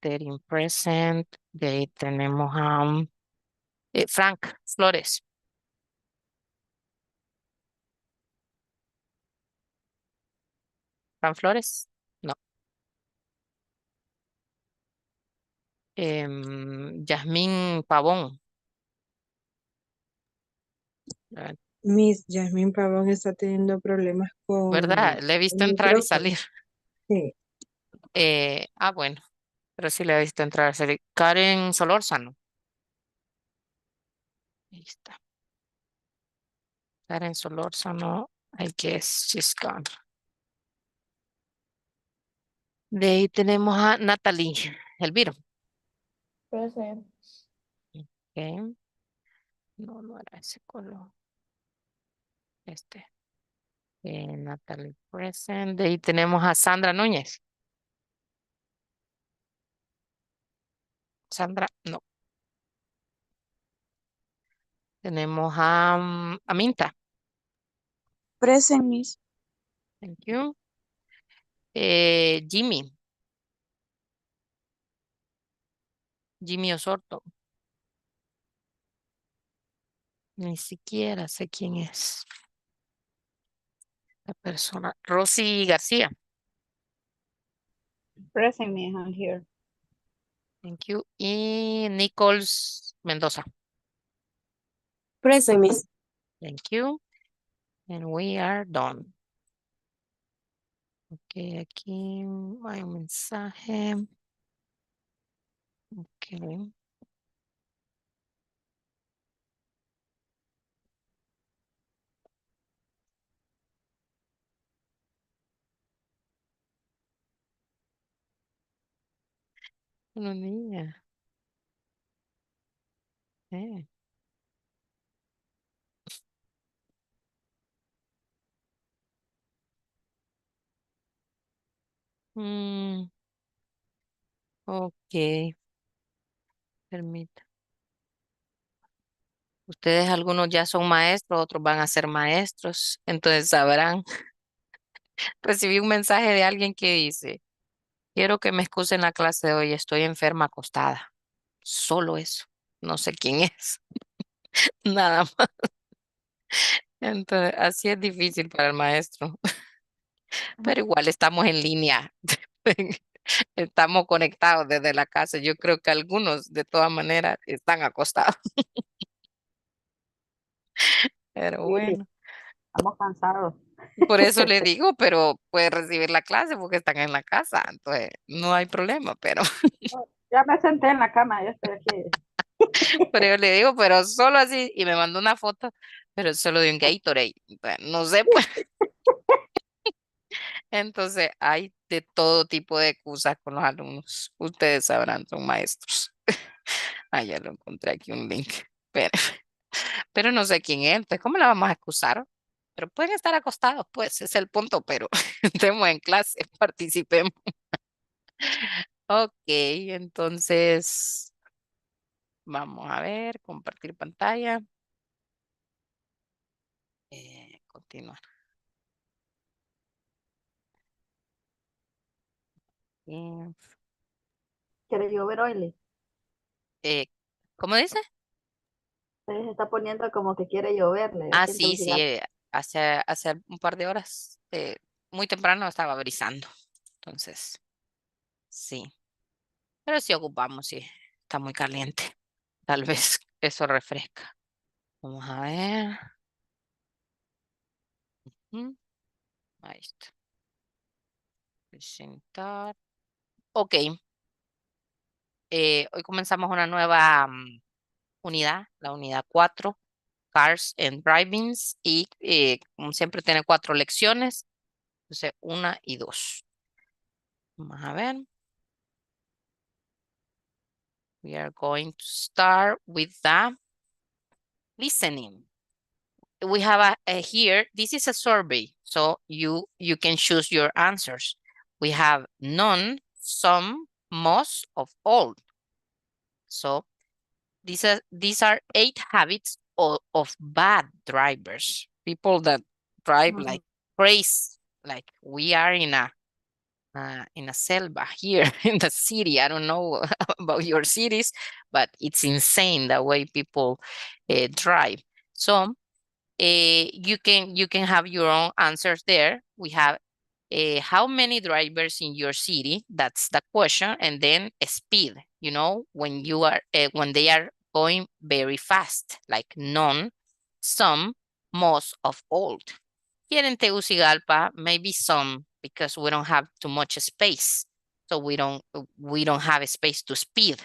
13 present. De ahí tenemos a Frank Flores. Frank Flores. No. Yasmín Pavón. Miss Jasmine Pavón está teniendo problemas ¿Verdad? con Le he el visto entrar y micrófono. salir. Sí, Bueno, pero sí le he visto entrar y salir. Karen Solórzano. Ahí está. Karen Solórzano. I guess she's gone. De ahí tenemos a Natalie Elviro. Present. Ok. No, no era ese color. Este. Natalie present. De ahí tenemos a Sandra Núñez. Sandra, no. Tenemos a Minta. Present, Miss. Thank you. Jimmy. Jimmy Osorto. Ni siquiera sé quién es la persona. Rosy García. Present, Miss. I'm here. Thank you. Y Nichols Mendoza. Present, Miss. Thank you. And we are done. Ok, aquí hay un mensaje. Ok. Una niña. Eh. Mm, ok. Permita. Ustedes algunos ya son maestros, otros van a ser maestros, entonces sabrán. Recibí un mensaje de alguien que dice, quiero que me excuse en la clase de hoy, estoy enferma acostada. Solo eso. No sé quién es. Nada más. Entonces, así es difícil para el maestro. Pero igual estamos en línea. Estamos conectados desde la casa. Yo creo que algunos, de todas maneras, están acostados. Pero Sí, bueno, estamos cansados. por eso le digo, pero puede recibir la clase porque están en la casa. Entonces, no hay problema, pero, Ya me senté en la cama, ya estoy aquí. pero yo le digo, pero solo así. Y me mandó una foto, pero solo de un Gatorade. Entonces, no sé, pues. Entonces, hay de todo tipo de excusas con los alumnos. Ustedes sabrán, son maestros. Ah, ya lo encontré aquí un link. Pero, pero no sé quién es. Entonces, ¿cómo la vamos a excusar? Pero pueden estar acostados, pues, ese es el punto, pero estemos en clase, participemos. Ok, entonces, vamos a ver, compartir pantalla. Continuar. Eh, ¿Quiere llover hoy, Liz? eh, ¿Cómo dice? Se está poniendo como que quiere lloverle. Ah, Siento el sí, sí, cigarro. hace un par de horas, muy temprano estaba brisando. Entonces, sí. Pero sí ocupamos, sí. Está muy caliente. Tal vez eso refresca. Vamos a ver. Mm, Ahí está. Presentar. Ok. Hoy comenzamos una nueva unidad, la unidad 4, Cars and Drivings. Y como siempre tiene 4 lecciones. Entonces, 1 y 2. Vamos a ver. We are going to start with the listening. We have here, this is a survey, so you can choose your answers. We have none, some, most, of all. So these are 8 habits of bad drivers, people that drive like crazy, like we are in a in a selva here in the city. I don't know about your cities, but it's insane the way people drive. So you can have your own answers there. We have how many drivers in your city? That's the question, and then speed. You know, when you are when they are going very fast, like none, some, most, of all. Here in Tegucigalpa, maybe some, because we don't have too much space. So we don't have a space to speed,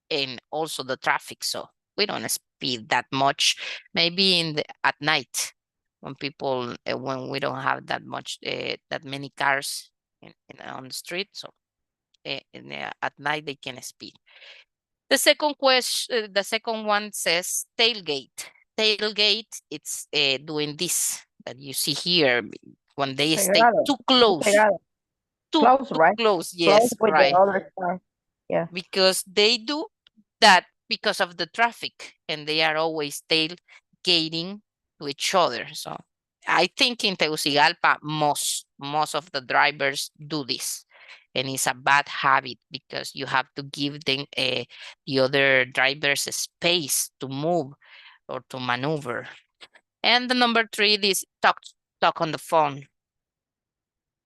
and also the traffic. So we don't speed that much. Maybe at night when people when we don't have that much that many cars on the street. So at night they can speed. The second question, the second one says tailgate. Tailgate, it's doing this that you see here when they stay Pegado. too close, Pegado. too Close, right? close. Close Yes, with the right. other car. Yeah. Because they do that because of the traffic, and they are always tailgating to each other. So I think in Tegucigalpa, most of the drivers do this. And it's a bad habit because you have to give them the other drivers a space to move or to maneuver. And the number 3 is talk on the phone.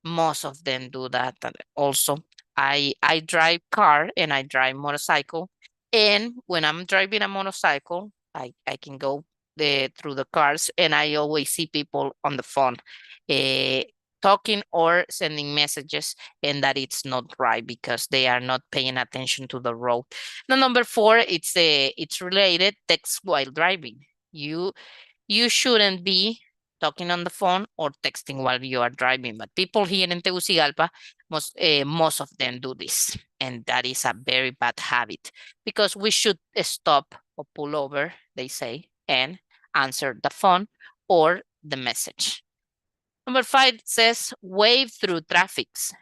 Most of them do that. Also, I drive car and I drive motorcycle. And when I'm driving a motorcycle, I can go through the cars, and I always see people on the phone talking or sending messages, and that it's not right because they are not paying attention to the road. The number 4, it's related, text while driving. You shouldn't be talking on the phone or texting while you are driving. But people here in Tegucigalpa, most of them do this. And that is a very bad habit because we should stop or pull over, they say, and answer the phone or the message. Number 5 says wave through traffics.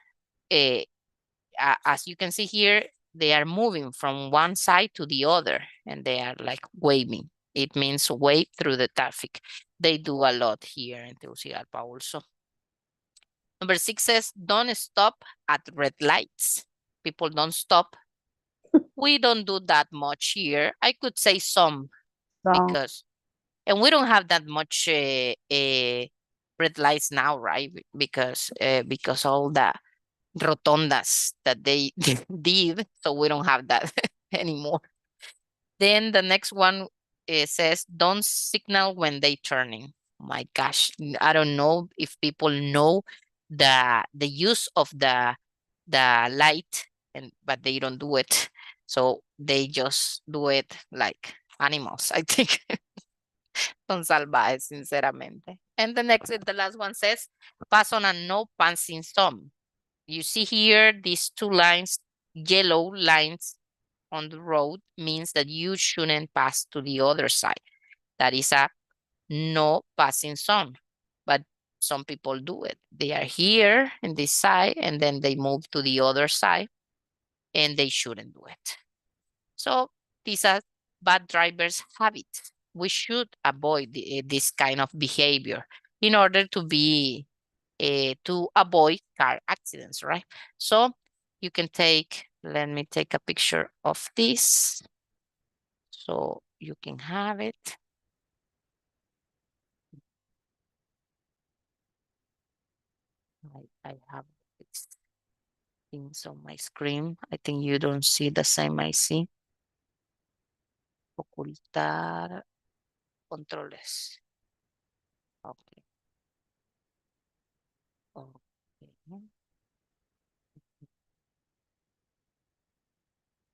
As you can see here, they are moving from one side to the other and they are like waving. It means wave through the traffic. They do a lot here in Tegucigalpa also. Number 6 says don't stop at red lights. People don't stop. We don't do that much here. I could say some So, and we don't have that much red lights now, right? Because all the rotondas that they did, so we don't have that anymore. Then the next one says don't signal when they turning. My gosh, I don't know if people know the use of the light, but they don't do it. So they just do it like animals, I think. Son salvajes, sinceramente. And the last one says pass on a no passing zone. You see here, these 2 lines, yellow lines on the road means that you shouldn't pass to the other side. That is a no passing zone. But some people do it. They are here in this side and then they move to the other side and they shouldn't do it. So these are bad drivers' habits. We should avoid this kind of behavior in order to avoid car accidents, right? So you can let me take a picture of this so you can have it. I have these things on my screen. I think you don't see the same I see. Ocultar controles. Okay. Okay.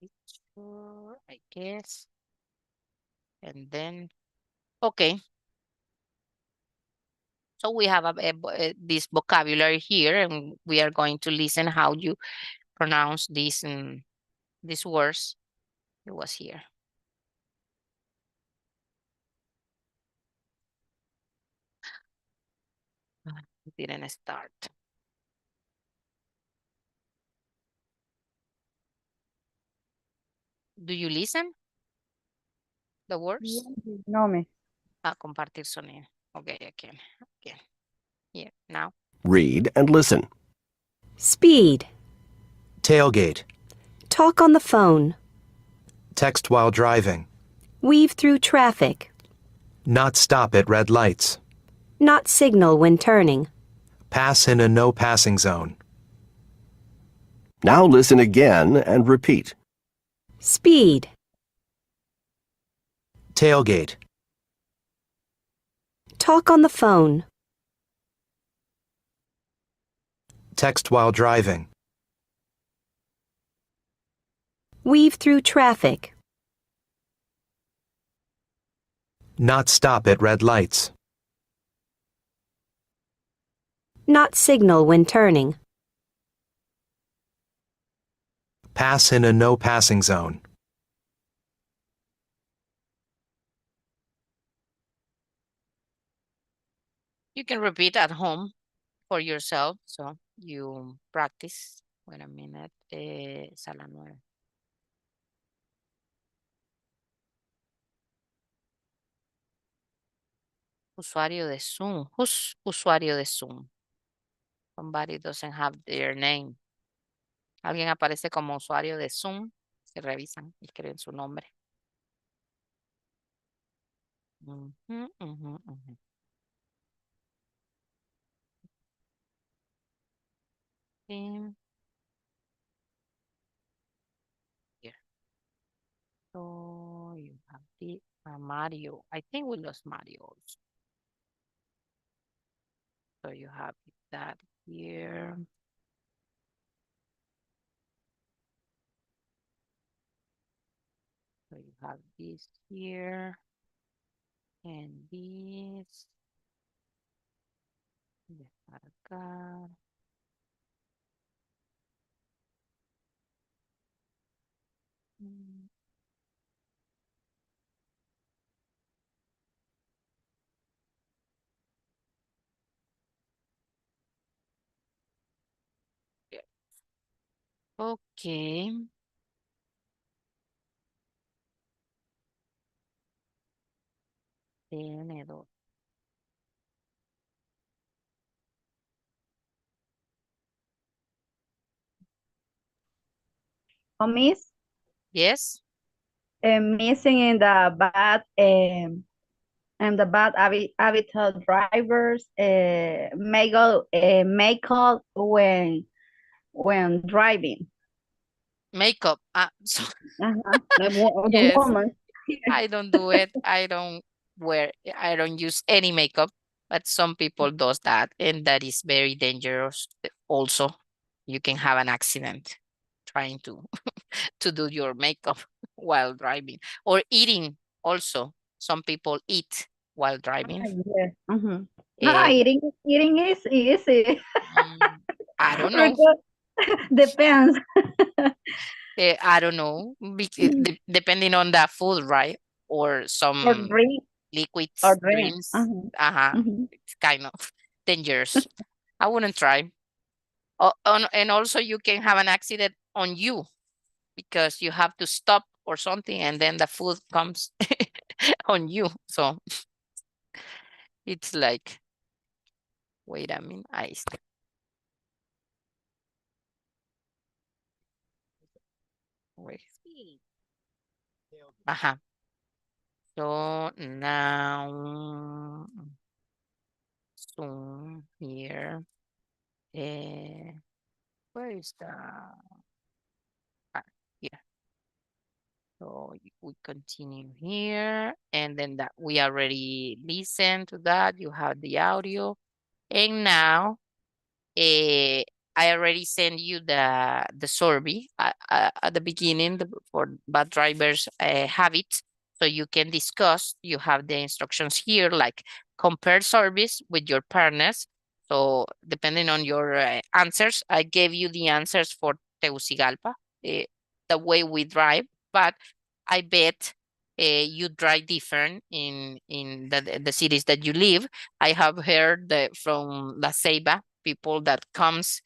Picture, I guess. And then, okay. So we have this vocabulary here, and we are going to listen how you pronounce these words. It was here. It didn't start. Do you listen the words? no, me. Compartir sonido. Okay, again. Here, now. Read and listen. Speed. Tailgate. Talk on the phone. Text while driving. Weave through traffic. Not stop at red lights. Not signal when turning. Pass in a no passing zone. Now listen again and repeat. Speed. Tailgate. Talk on the phone. Text while driving. Weave through traffic. Not stop at red lights. Not signal when turning. Pass in a no passing zone. You can repeat at home for yourself, so you practice. Wait a minute. Sala 9. Usuario de Zoom. Who's usuario de Zoom? Somebody doesn't have their name. Alguien aparece como usuario de Zoom. Se revisan y escriben su nombre. Ujú, ujú, ujú. Sí. Here. So you have the Mario. I think we lost Mario also. So you have that here. So you have this here. And this. Dejar acá. Mm, yeah. Okay. Tiene dos. Oh, Miss, Yes. missing in the bad and the bad habitat drivers make up when driving. Makeup. So The yes, woman. I don't do it. I don't use any makeup, but some people does that, and that is very dangerous. Also, you can have an accident trying to to do your makeup while driving or eating. Also, some people eat while driving. Yeah. No, Eh, eating is easy. I don't know. Because depends. I don't know. Depending on the food, right? Or Or some drink or liquids, drink. drinks. Mhm. It's kind of dangerous. I wouldn't try. And also you can have an accident on you because you have to stop or something and then the food comes on you. So it's like, wait a minute, wait. So now Zoom here. Where is the here? So we continue here, and then that we already listened to that. You have the audio, and now I already sent you the survey at the beginning for bad drivers habits, so you can discuss. You have the instructions here, like compare service with your partners. So depending on your answers, I gave you the answers for Tegucigalpa, the way we drive, but I bet you drive different in the cities that you live. I have heard from La Ceiba, people that comes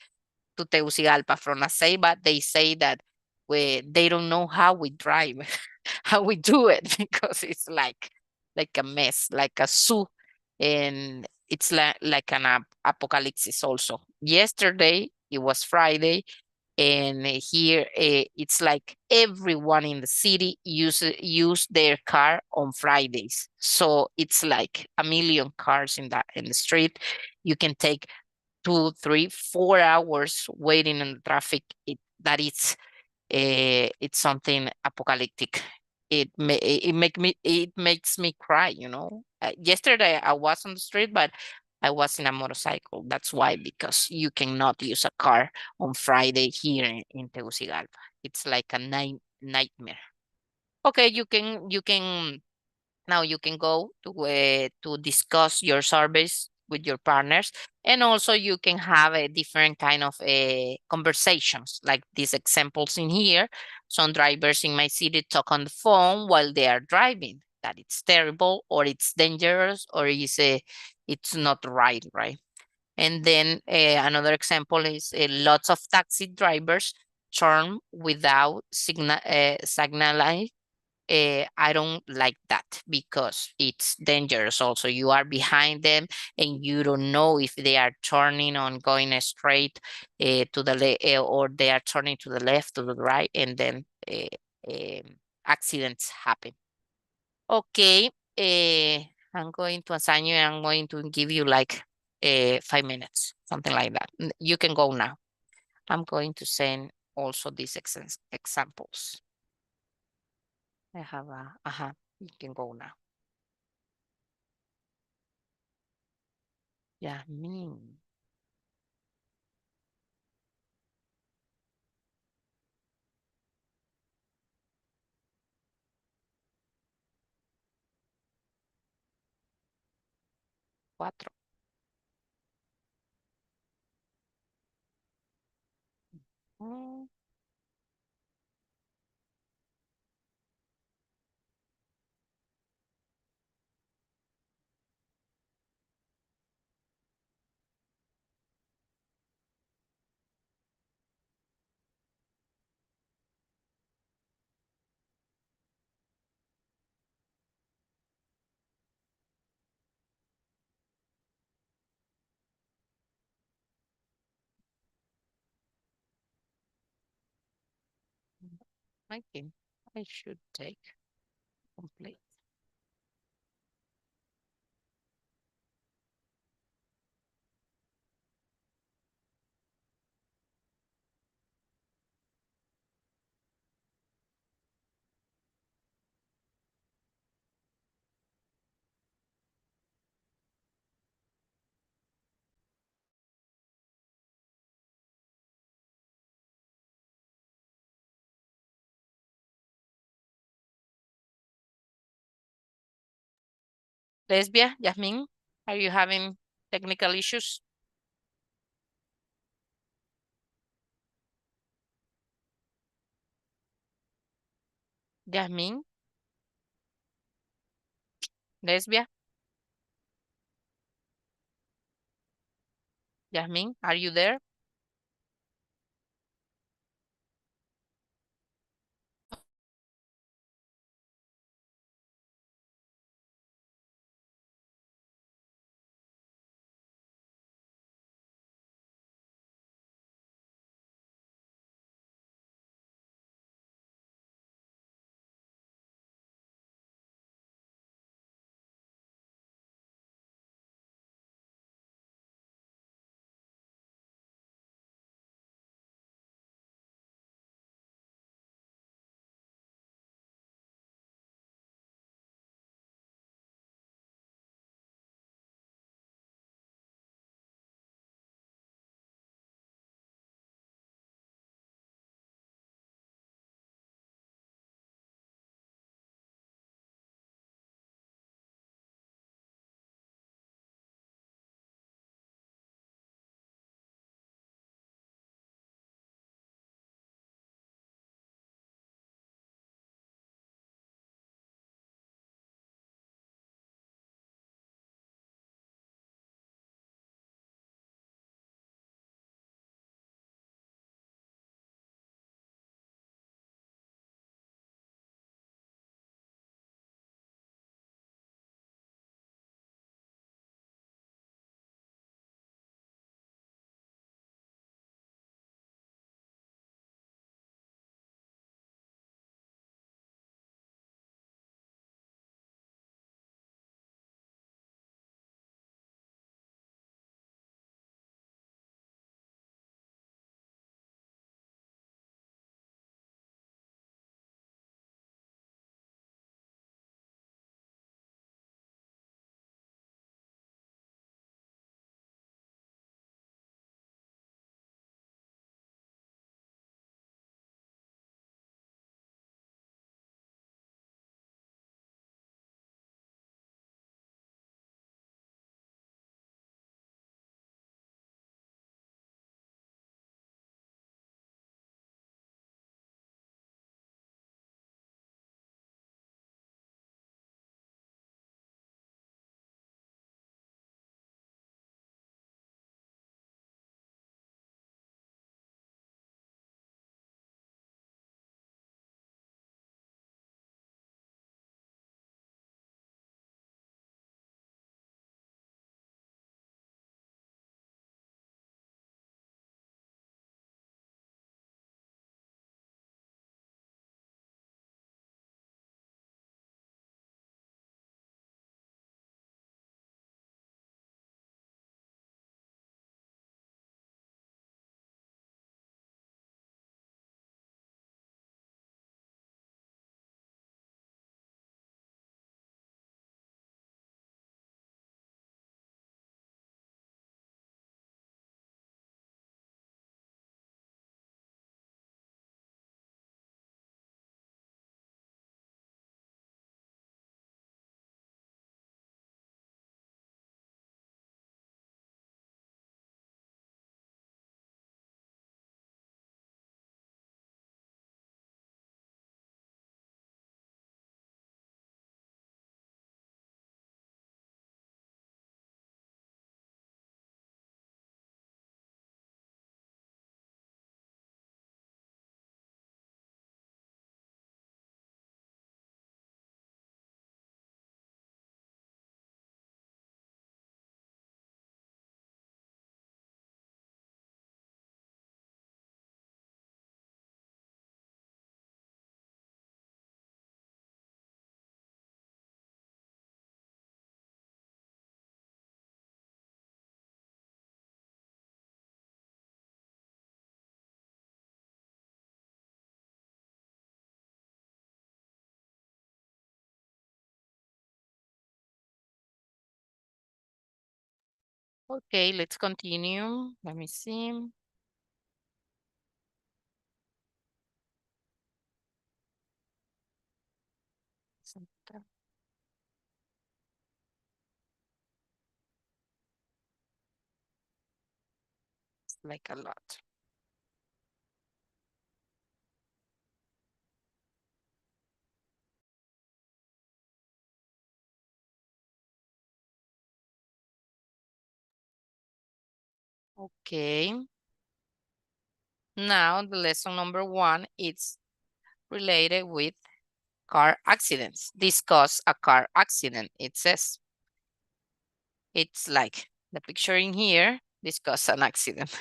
to Tegucigalpa from La Ceiba, they say that they don't know how we drive, how we do it, because it's like a mess, like a zoo, and it's like an apocalypse also. Yesterday, it was Friday. And here it's like everyone in the city use their car on Fridays. So it's like a million cars in the street. You can take 2, 3, 4 hours waiting in the traffic. It's something apocalyptic. It makes me cry, you know. Yesterday I was on the street, but I was in a motorcycle. That's why, because you cannot use a car on Friday here in Tegucigalpa. It's like a nightmare. Okay, now you can go to discuss your surveys with your partners, and also you can have a different kind of conversations, like these examples in here. Some drivers in my city talk on the phone while they are driving. That it's terrible, or it's dangerous, or it's not right, right? And then another example is lots of taxi drivers turn without signaling. I don't like that because it's dangerous. Also, you are behind them and you don't know if they are turning on going straight to the left, or they are turning to the left, to the right, and then accidents happen. Okay, I'm going to assign you, and I'm going to give you like 5 minutes, something like that. You can go now. I'm going to send also these examples. I have you can go now. Yeah, me. 4. Mm, I think I should take complete. Lesbia, Yasmin, are you having technical issues? Yasmin, Lesbia, Yasmin, are you there? Okay, let's continue. Let me see. It's like a lot. Okay. Now the lesson number 1 is related with car accidents. Discuss a car accident, it says. It's like the picture in here, discuss an accident.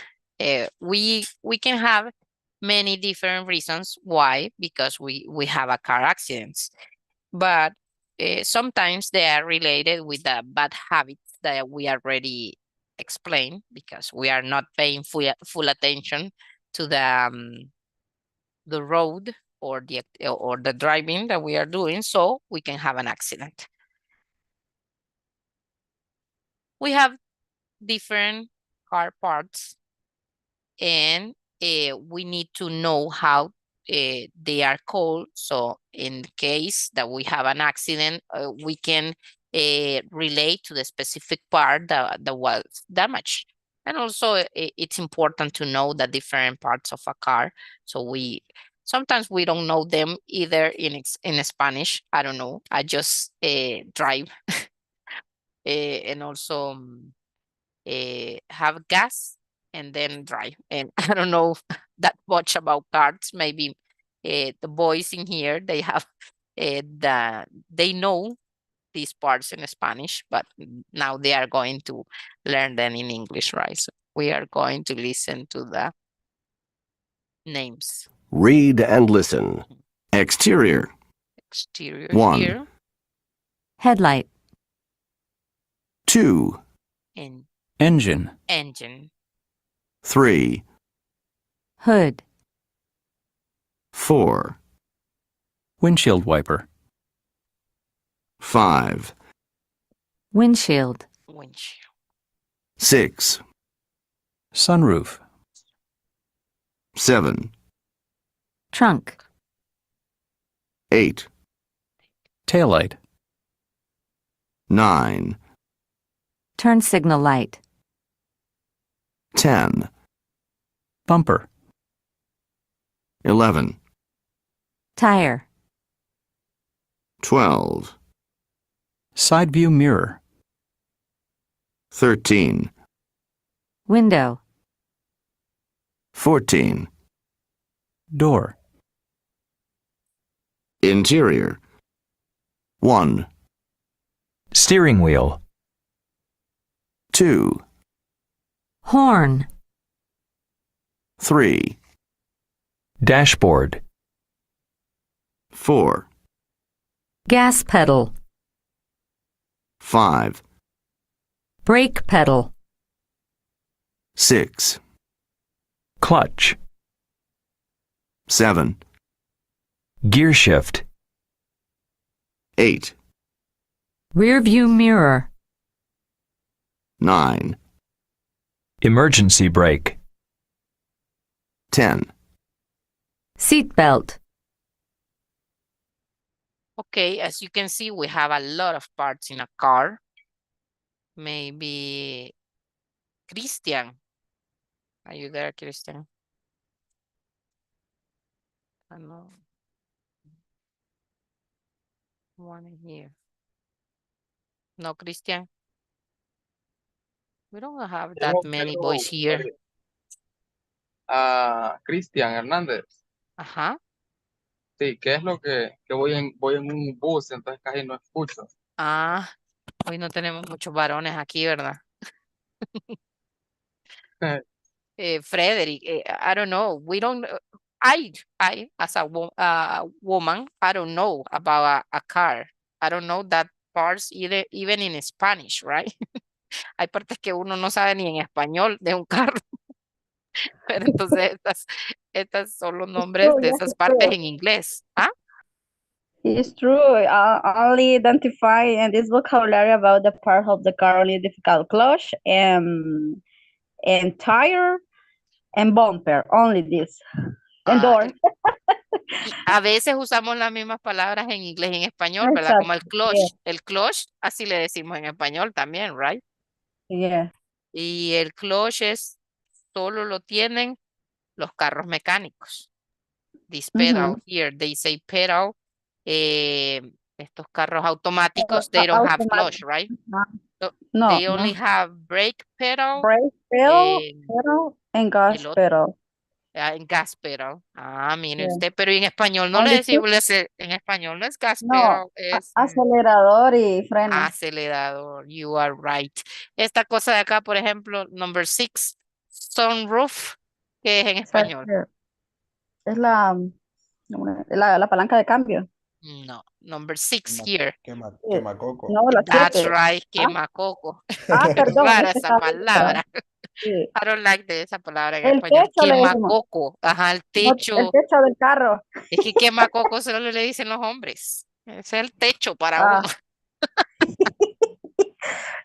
We can have many different reasons why, because we have a car accidents, but sometimes they are related with the bad habits that we already explained, because we are not paying full attention to the road or the driving that we are doing, so we can have an accident. We have different car parts, and we need to know how they are called. So in case that we have an accident, we can relate to the specific part that was damaged. And also it's important to know the different parts of a car. So sometimes we don't know them either in Spanish. I don't know. I just drive and also have gas and then drive. And I don't know that much about cars. Maybe the boys in here, they have they know these parts in Spanish, but now they are going to learn them in English, right? So we are going to listen to the names. Read and listen. Exterior. Exterior 1, here, Headlight. 2, and Engine. engine, 3, Hood. 4, Windshield wiper. 5, Windshield. windshield, 6, Sunroof. 7, Trunk. 8, Taillight. 9, Turn signal light. 10, Bumper. 11, Tire. 12, Side view mirror. 13, Window. 14, Door. interior. 1, Steering wheel. 2, Horn. 3, Dashboard. 4, Gas pedal. 5, Brake pedal. 6, Clutch. 7, Gear shift. 8, Rear view mirror. 9, Emergency brake. 10. Seat belt. Okay, as you can see, we have a lot of parts in a car. Maybe Christian. Are you there, Christian? I know. One in here. No, Christian. We don't have that many boys here. Cristian Hernández. Ajá. Sí, ¿qué es lo que voy en un bus, entonces casi no escucho? Ah, hoy no tenemos muchos varones aquí, ¿verdad? Frederick, I don't know. We don't. I as a woman, I don't know about a car. I don't know that parts either, even in Spanish, right? Hay partes que uno no sabe ni en español de un carro, pero entonces estas son los nombres de esas partes en inglés. ¿Ah? It's true. Only identify in this vocabulary about the part of the car only difficult clutch and tire and bumper. Only this. And Ah, door. y a veces usamos las mismas palabras en inglés y en español, ¿verdad? Como el Exactly. clutch. El clutch, así le decimos en español también, right? Yeah. Y el clutch solo lo tienen los carros mecánicos. This pedal here, they say pedal. Eh, Estos carros automáticos, they don't have clutch, Automatic. right? So No, they only no. have brake pedal, Brake pedal, eh, and el gas otro, pedal. en gas pedal. Ah, mire Yeah. usted, pero en español no le Only two. decimos, en español no es gas No, pedal, es acelerador y freno. acelerador. You are right. Esta cosa de acá, por ejemplo, number 6, sunroof, ¿qué es en español? Es la palanca de cambio. No, number 6 here. Quemacoco. No, la That's 7. right, Ah, quemacoco. perdón, Rara esa esa está otra. palabra. Sí. I don't like esa palabra en El español. techo le decimos. Quemacoco. Ajá, el No, el techo. techo del carro. Es que quemacoco solo le dicen los hombres. Es el techo para uno.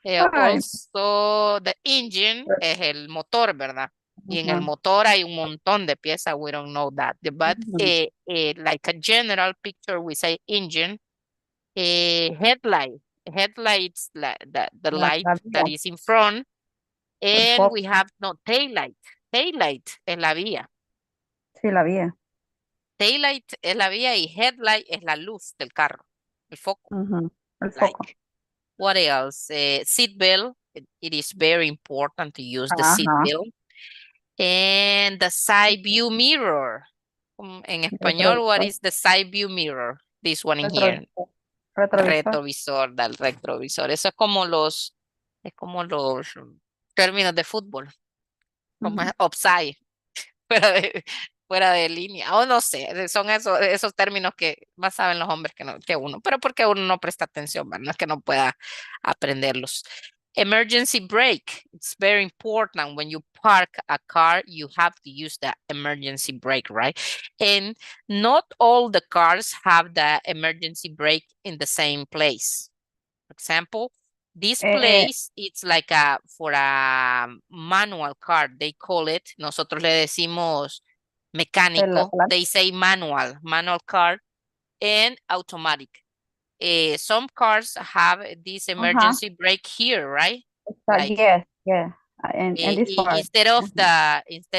Ah, ay. Also, the engine es el motor, ¿verdad? Y en el Ajá. motor hay un montón de piezas. We don't know that. But Ujú. like a general picture, we say engine. Headlight. Headlights, the light La that vía, is in front. el And foco. we have no taillight. Taillight es la vía. Sí, la vía. Taillight es la vía y headlight es la luz del carro. El foco. Ujú. El foco. Like, what else? Seat belt. It is very important to use the seat Ajá. belt. And the side view mirror. En español, what Retrovisor. is the side view mirror? This one in here. Retrovisor. Retrovisor. Retrovisor, del retrovisor. Eso es como los términos de fútbol, como Ujú. es offside, fuera de, fuera de línea, o no sé, son esos términos que más saben los hombres que uno, pero porque uno no presta atención, ¿verdad? No es que no pueda aprenderlos. Emergency brake, it's very important when you park a car, you have to use the emergency brake, right? And not all the cars have the emergency brake in the same place. For example, this Eh, place, it's like for a manual car, they call it. Nosotros le decimos mecánico. la They say manual car and automatic. Some cars have this Ajá. emergency brake here, right? Exact, Like yes, yeah. And this part. instead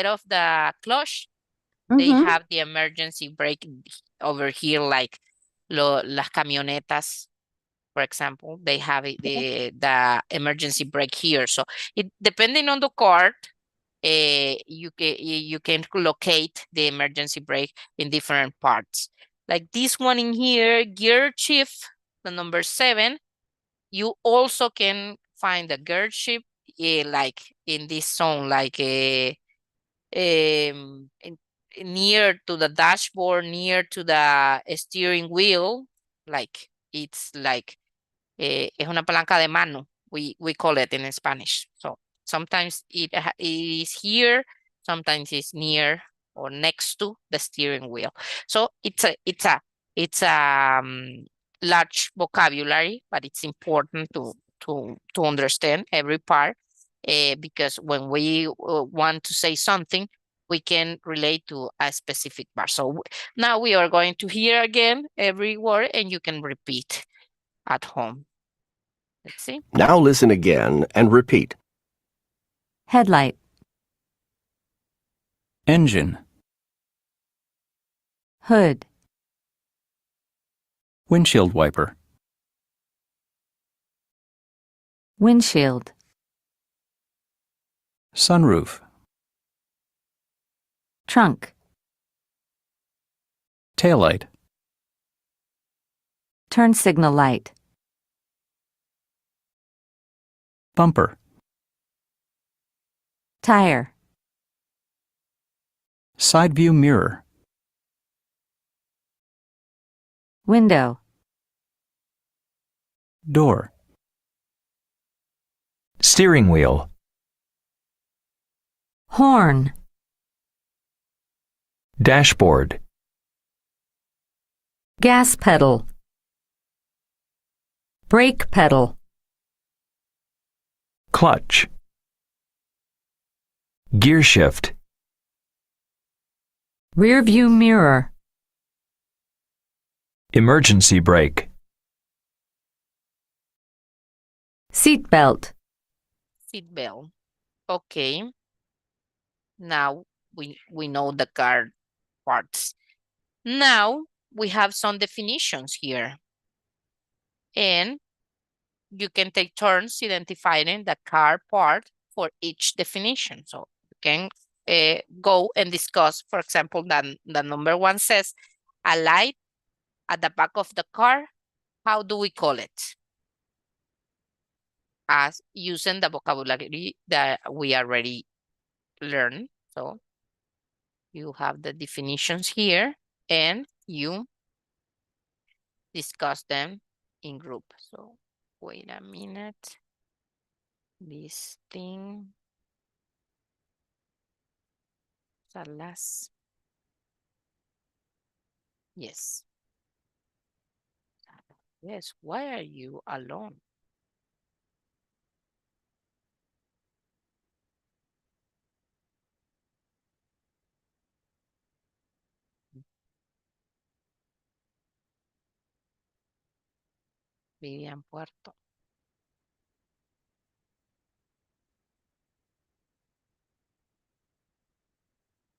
of the clutch, they Ujú. have the emergency brake over here, like las camionetas. For example, they have the emergency brake here. So depending on the car, you can locate the emergency brake in different parts. Like this one in here, gear shift, the number 7. You also can find the gear shift like in this zone, like near to the dashboard, near to the steering wheel, like it's like es una palanca de mano, we call it in Spanish. So sometimes it is here, sometimes it's near or next to the steering wheel. So it's a large vocabulary, but it's important to understand every part because when we want to say something, we can relate to a specific part. So now we are going to hear again every word and you can repeat at home. Let's see. Now listen again and repeat. Headlight. Engine. Hood. Windshield wiper. Windshield. Sunroof. Trunk. Taillight. Turn signal light. Bumper. Tire. Side view mirror. Window. Door. Steering wheel. Horn. Dashboard. gas pedal, brake pedal, clutch, gear shift, rear view mirror, emergency brake, seat belt, Seat belt. Okay. Now we know the car parts. Now we have some definitions here. And you can take turns identifying the car part for each definition. So you can go and discuss, for example, the number one says, a light at the back of the car. How do we call it? As using the vocabulary that we already learned. So you have the definitions here and you discuss them in group. So wait a minute. This thing. Salas. Yes. Yes. Why are you alone? Vivian Puerto.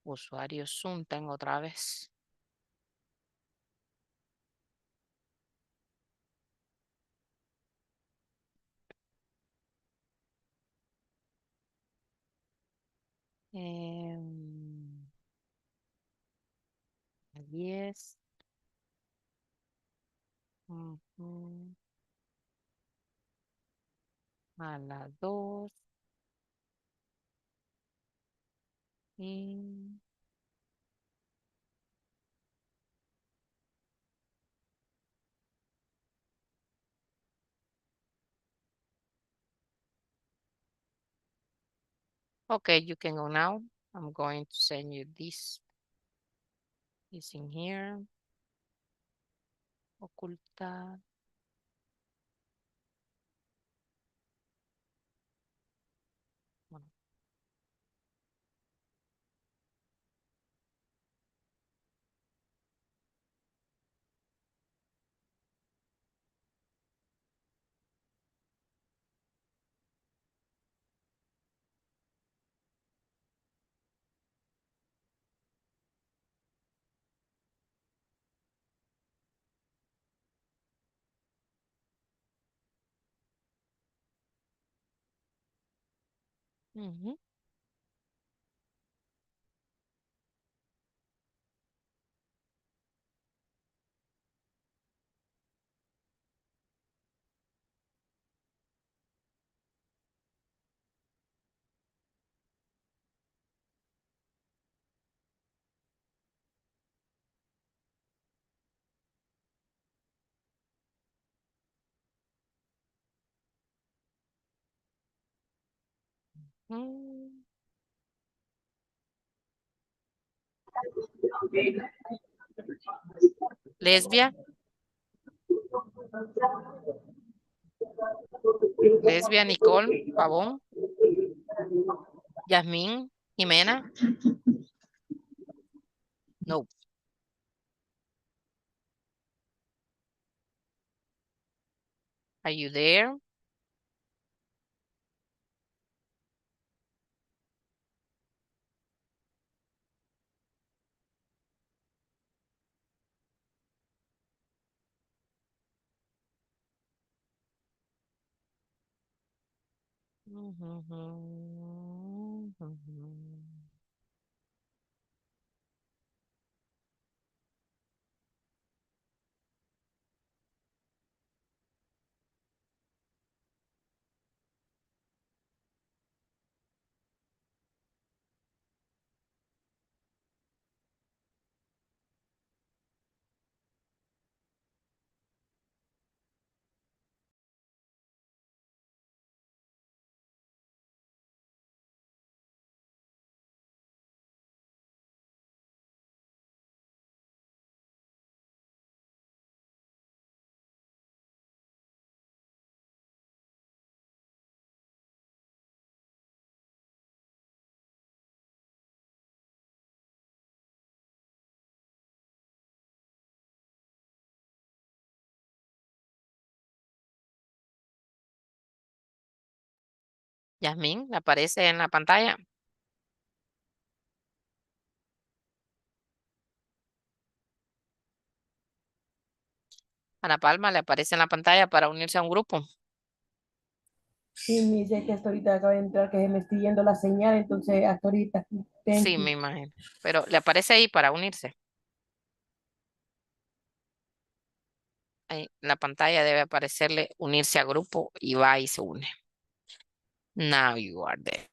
Usuario Zoom tengo otra vez. A 10. Ujú. A las 2. Y okay, you can go now. I'm going to send you this. This in here. Ocultar. Bueno. Ujú. Mm. Lesbia. Lesbia, Nicole, Pavón. Yasmín, Jimena. No. Are you there? Yasmín, ¿le aparece en la pantalla? Ana Palma, ¿le aparece en la pantalla para unirse a un grupo? Sí, me dice que hasta ahorita acaba de entrar, que me estoy yendo la señal, entonces hasta ahorita. Thank Sí, you. me imagino. Pero le aparece ahí para unirse. Ahí, en la pantalla debe aparecerle unirse a grupo y va y se une. Now you are there.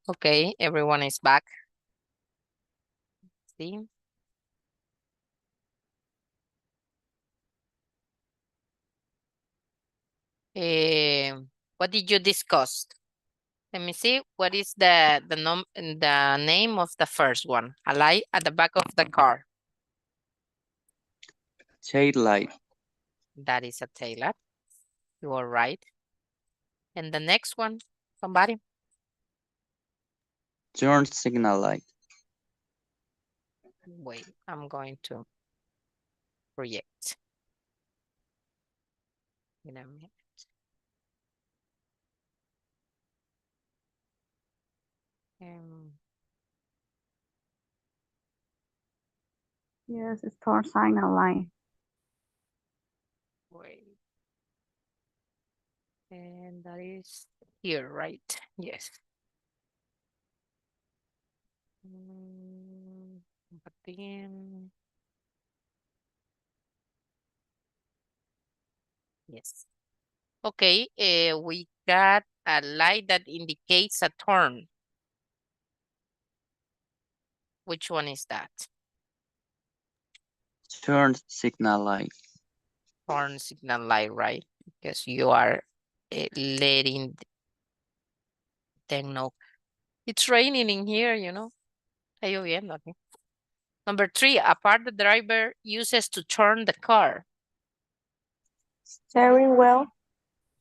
Okay, everyone is back. See? What did you discuss? Let me see. What is the name of the first one? A light at the back of the car. Tail light. That is a tail light. You are right. And the next one, somebody? Turn signal light. Wait, I'm going to project. In a minute. Yes, it's turn signal light. Wait. And that is here, right? Yes. But then, yes. Okay, we got a light that indicates a turn. Which one is that? Turn signal light. Turn signal light, right? Because you are letting them know. It's raining in here, you know. Está lloviendo aquí. Number 3, a part the driver uses to turn the car. Steering wheel.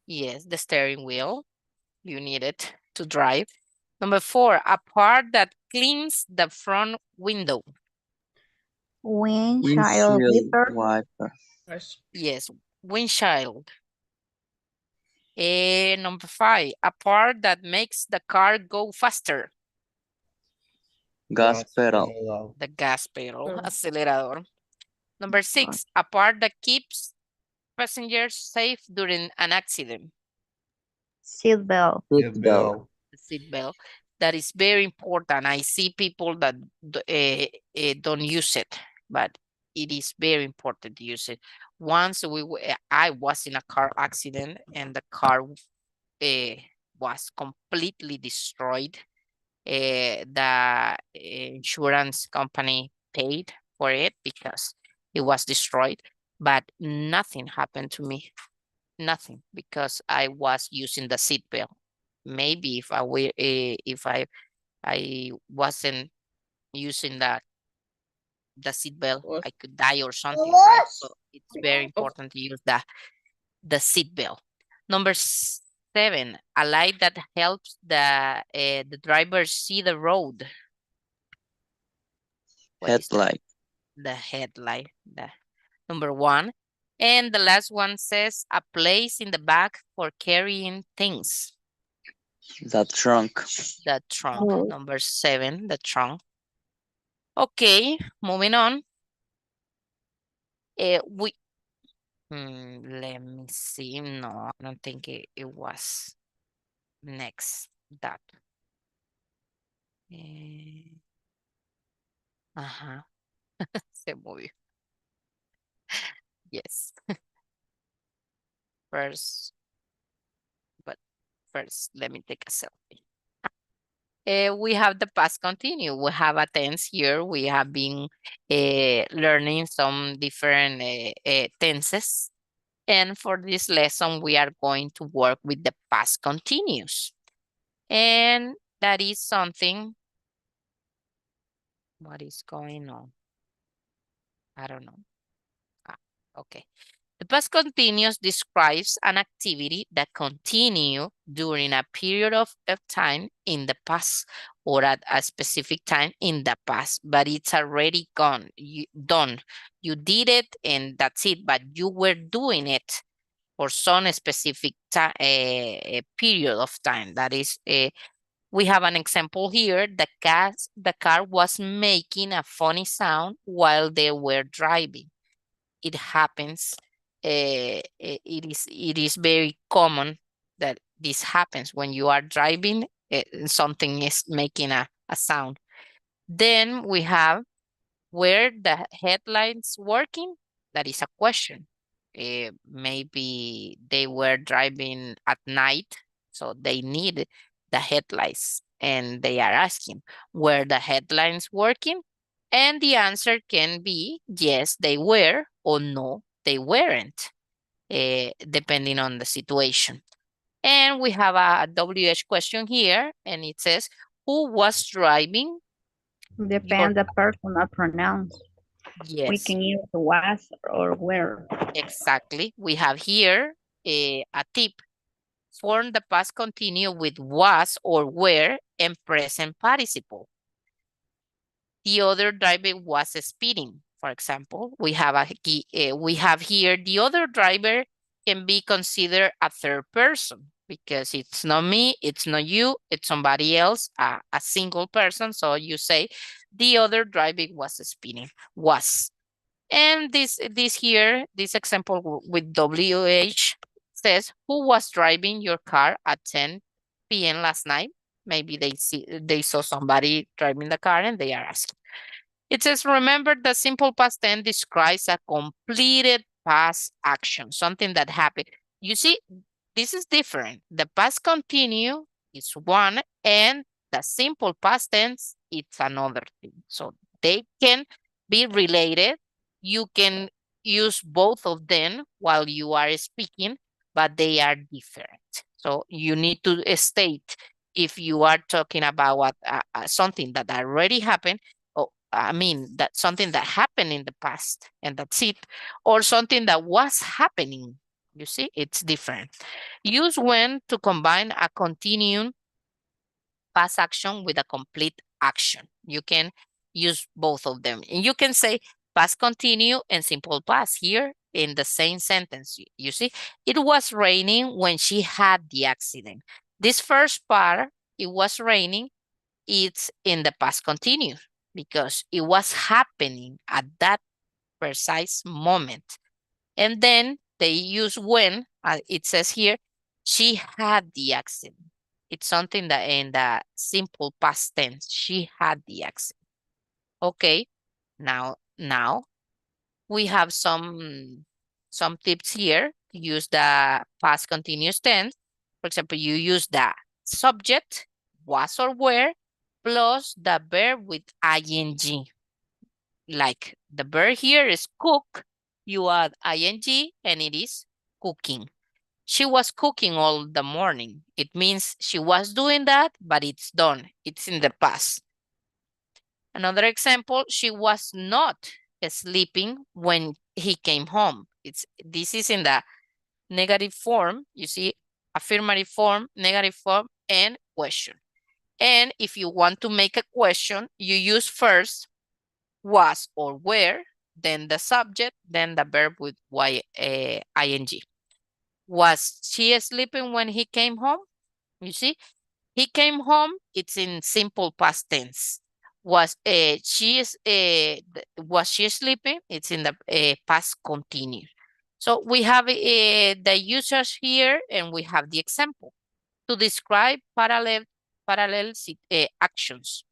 Yes, the steering wheel. You need it to drive. Number 4, a part that cleans the front window. Windshield wiper. wiper. Yes, windshield. Number 5, a part that makes the car go faster. Gas pedal. The gas pedal, acelerador. Number 6, a part that keeps passengers safe during an accident. Seat belt. Seat belt. The seat belt. That is very important. I see people that don't use it, but it is very important to use it. Once I was in a car accident and the car was completely destroyed. The insurance company paid for it because it was destroyed, but nothing happened to me. Nothing, because I was using the seatbelt. Maybe if I wasn't using the seatbelt, I could die or something, right? So it's very important to use the seatbelt. Number 7, a light that helps the driver see the road. What is that? Headlight. The headlight. The number 1. And the last one says a place in the back for carrying things. The trunk. The trunk. Number 7, the trunk. Okay, moving on. Let me see. No, I don't think it was next. That. Se movió. Yes. First, let me take a selfie. We have the past continue. We have a tense here. We have been learning some different tenses. And for this lesson, we are going to work with the past continuous. And that is something. What is going on? I don't know. Okay. The past continuous describes an activity that continued during a period of time in the past or at a specific time in the past, but it's already done. You did it and that's it, but you were doing it for some specific period of time. That is, we have an example here. The car was making a funny sound while they were driving. It happens. It is very common that this happens when you are driving. Something is making a sound. Then we have where the headlights working. That is a question. Maybe they were driving at night, so they need the headlights And they are asking, were the headlines working? And the answer can be, yes, they were, or no, they weren't, depending on the situation. And we have a WH question here, and it says, who was driving? Depend the personal pronouns. Yes. We can use was or were. Exactly. We have here a tip. Form the past continuous with was or were and present participle. The other driver was speeding. For example, we have here the other driver can be considered a third person because it's not me, it's not you, it's somebody else, a single person. So you say the other driver was speeding. Was. And this example with WH says, who was driving your car at 10 p.m. last night? Maybe they saw somebody driving the car and they are asking. It says, remember the simple past tense describes a completed past action, something that happened. You see, this is different. The past continue is one and the simple past tense, it's another thing. So they can be related. You can use both of them while you are speaking, but they are different. So you need to state if you are talking about something that already happened, I mean, that's something that happened in the past and that's it, or something that was happening. You see, it's different. Use when to combine a continuing past action with a complete action. You can use both of them. And you can say past continue and simple past here in the same sentence. You see, it was raining when she had the accident. This first part, it was raining, it's in the past continuous because it was happening at that precise moment. And then they use when, it says here, she had the accident. It's something that in the simple past tense, she had the accident. Okay, now we have some tips here. Use the past continuous tense. For example, you use the subject, was or were, plus the verb with ing. Like the verb here is cook, you add ing and it is cooking. She was cooking all the morning. It means she was doing that, but it's done. It's in the past. Another example, she was not sleeping when he came home. This is in the negative form. You see, affirmative form, negative form, and question. And if you want to make a question, you use first was or were, then the subject, then the verb with ing. Was she sleeping when he came home? You see, he came home, it's in simple past tense. Was she sleeping? It's in the past continuous. So we have the users here and we have the example to describe parallel actions.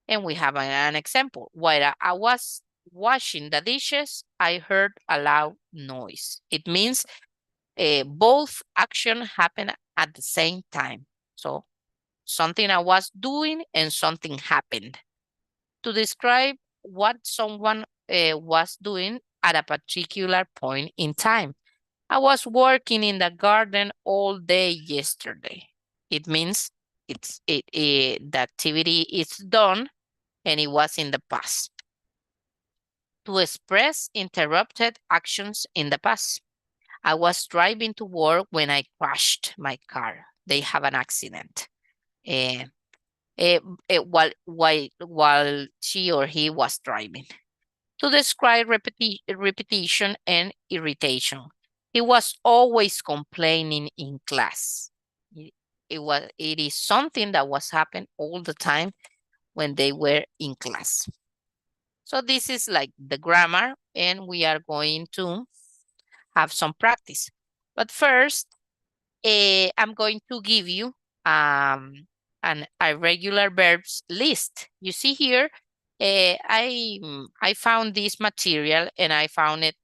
And we have an example. While I was washing the dishes, I heard a loud noise. It means both actions happen at the same time. So something I was doing and something happened. To describe what someone was doing at a particular point in time. I was working in the garden all day yesterday. It means the activity is done and it was in the past. To express interrupted actions in the past. I was driving to work when I crashed my car. They have an accident. While she or he was driving. To describe repetition and irritation. He was always complaining in class. It is something that was happening all the time when they were in class. So this is like the grammar, and we are going to have some practice. But first, I'm going to give you an irregular verbs list. You see here, I found this material and I found it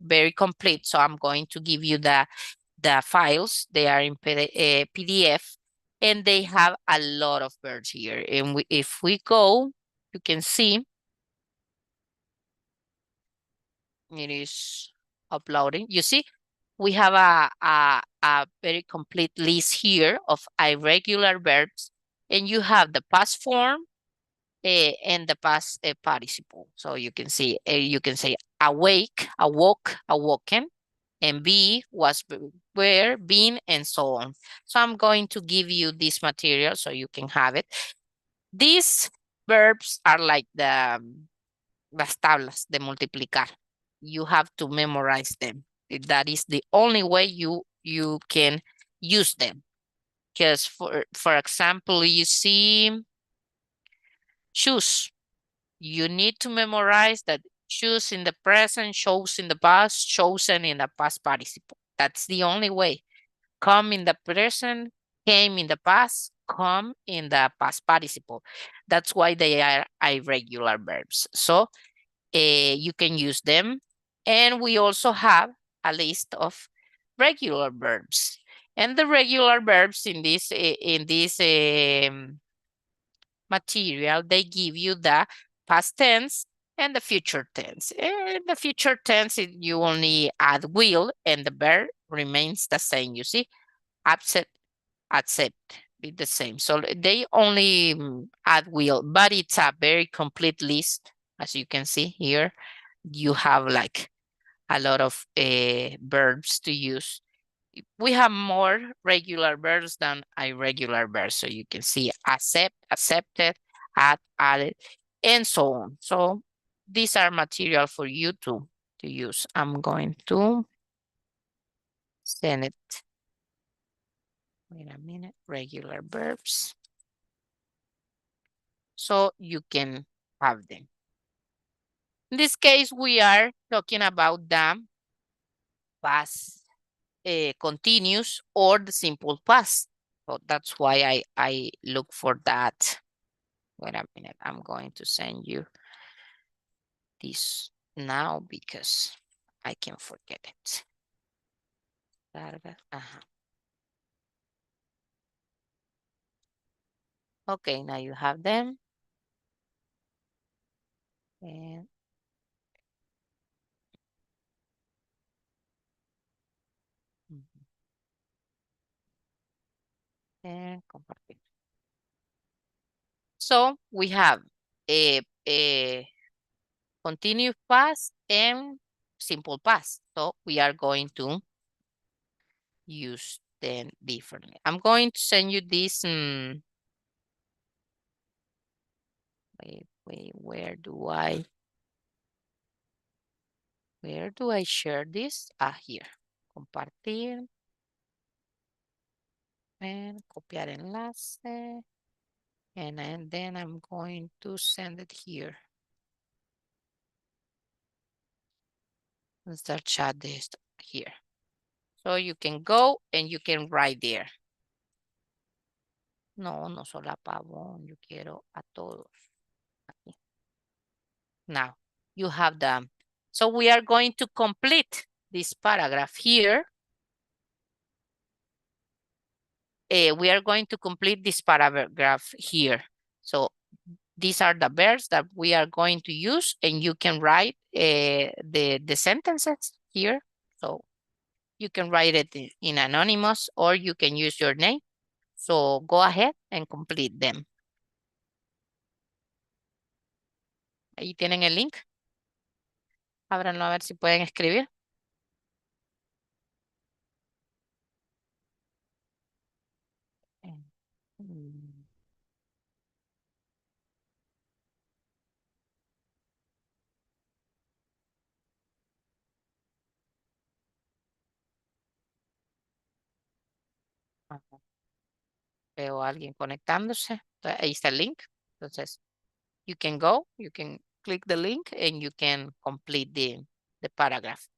very complete. So I'm going to give you the files. They are in PDF. And they have a lot of verbs here. And if we go, you can see it is uploading. You see, we have a very complete list here of irregular verbs, and you have the past form and the past participle. So you can see, you can say awake, awoke, awoken, and be, was, were, been, and so on. So I'm going to give you this material so you can have it. These verbs are like las tablas de multiplicar. You have to memorize them. That is the only way you can use them. Because for example, you see shoes. You need to memorize that shoes in the present, shows in the past, chosen in the past participle. That's the only way. Come in the present, came in the past, come in the past participle. That's why they are irregular verbs. So you can use them. And we also have a list of regular verbs. And the regular verbs in this material, they give you the past tense and the future tense. In the future tense, you only add will and the verb remains the same. You see, accept, be the same. So they only add will, but it's a very complete list. As you can see here, you have like a lot of verbs to use. We have more regular verbs than irregular verbs. So you can see accept, accepted, added, and so on. So these are material for you to use. I'm going to send it. Wait a minute, regular verbs. So you can have them. In this case, we are talking about the past continuous or the simple past. So that's why I look for that. Wait a minute, I'm going to send you this now because I can forget it. Okay, now you have them. And compartir. So we have a continuous past and simple past. So we are going to use them differently. I'm going to send you this. Wait, where do I share this? Here. Compartir. And copiar enlace. And then I'm going to send it here. Start chat this here. So you can go and you can write there. No solo a Pavón, yo quiero a todos. Aquí. Now you have them. So we are going to complete this paragraph here. We are going to complete this paragraph here. So these are the verbs that we are going to use, and you can write the sentences here. So you can write it in anonymous or you can use your name. So go ahead and complete them. Ahí tienen el link. Ábranlo a ver si pueden escribir. Veo a alguien conectándose. Ahí está el link. Entonces, you can go, you can click the link and you can complete the paragraph.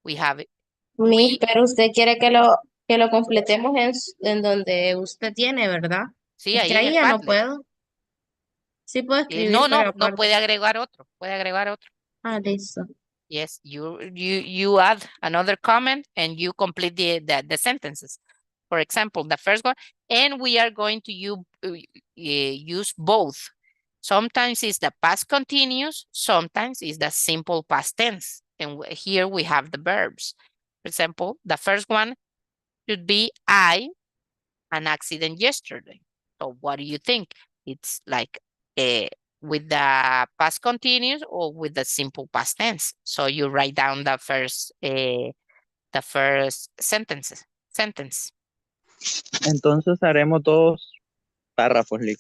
We have it. Pero usted quiere que lo completemos en donde usted tiene, ¿verdad? Sí, Es ahí que en ahí el ya no Padlet. puedo. Sí puedo escribir, No pero puede aparte. agregar otro. Puede agregar otro. Listo. Yes, you add another comment and you complete the sentences. For example, the first one, and we are going to use both. Sometimes it's the past continuous, sometimes it's the simple past tense. And here we have the verbs. For example, the first one should be I, an accident yesterday. So what do you think? It's like with the past continuous or with the simple past tense. So you write down the first sentence. Entonces haremos dos párrafos, Lick.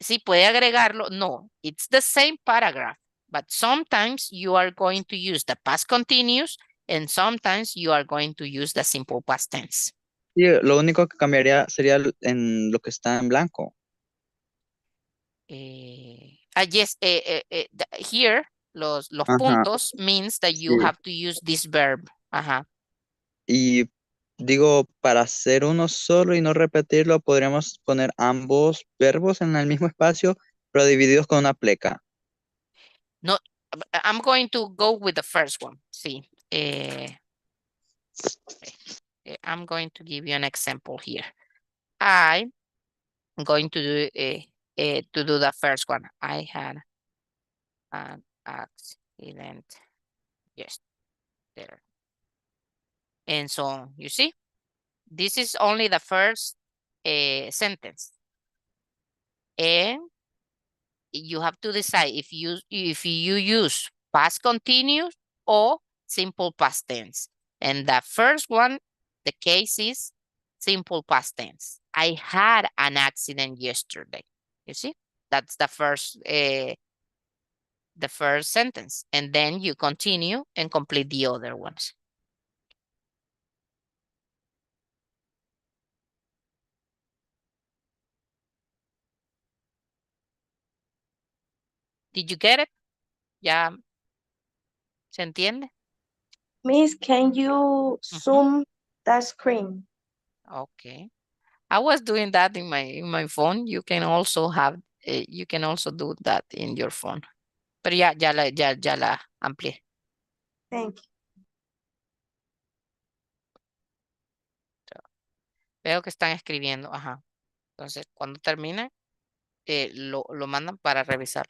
Sí, puede agregarlo. No, it's the same paragraph, but sometimes you are going to use the past continuous and sometimes you are going to use the simple past tense. Sí, lo único que cambiaría sería en lo que está en blanco. Yes, here, los Ajá, puntos means that you sí. have to use this verb. Ajá. Y digo, para hacer uno solo y no repetirlo, podríamos poner ambos verbos en el mismo espacio, pero divididos con una pleca. No, I'm going to go with the first one. Sí. I'm going to give you an example here. I'm going to do the first one. I had an accident yesterday. And so, you see, this is only the first sentence. And you have to decide if you use past continuous or simple past tense. And the first one, the case is simple past tense. I had an accident yesterday. You see, that's the first sentence. And then you continue and complete the other ones. Did you get it? ¿Ya se entiende? Miss, can you zoom the screen? Okay. I was doing that in my phone. You can also do that in your phone. Pero ya la amplié. Thank you. Veo que están escribiendo. Ajá. Entonces, cuando termine, lo mandan para revisar.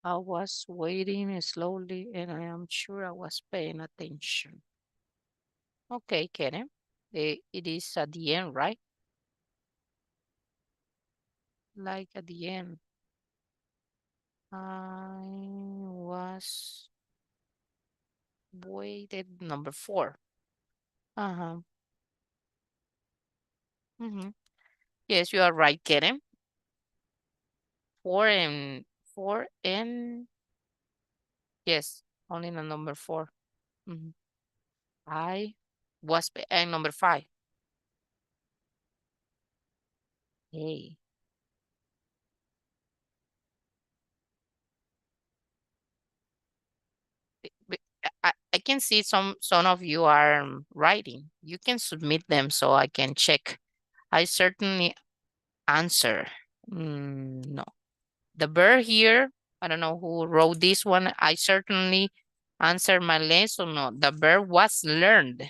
I was waiting slowly and I am sure I was paying attention. Okay, Karen. It is at the end, right? Like at the end. I was waited number 4. Uh-huh. Yes, you are right, Karen. 4 and yes, only the number 4. I was and number 5. Hey. I can see some of you are writing. You can submit them so I can check. I certainly answer. No. The verb here, I don't know who wrote this one. I certainly answered my lesson. No, the verb was learned.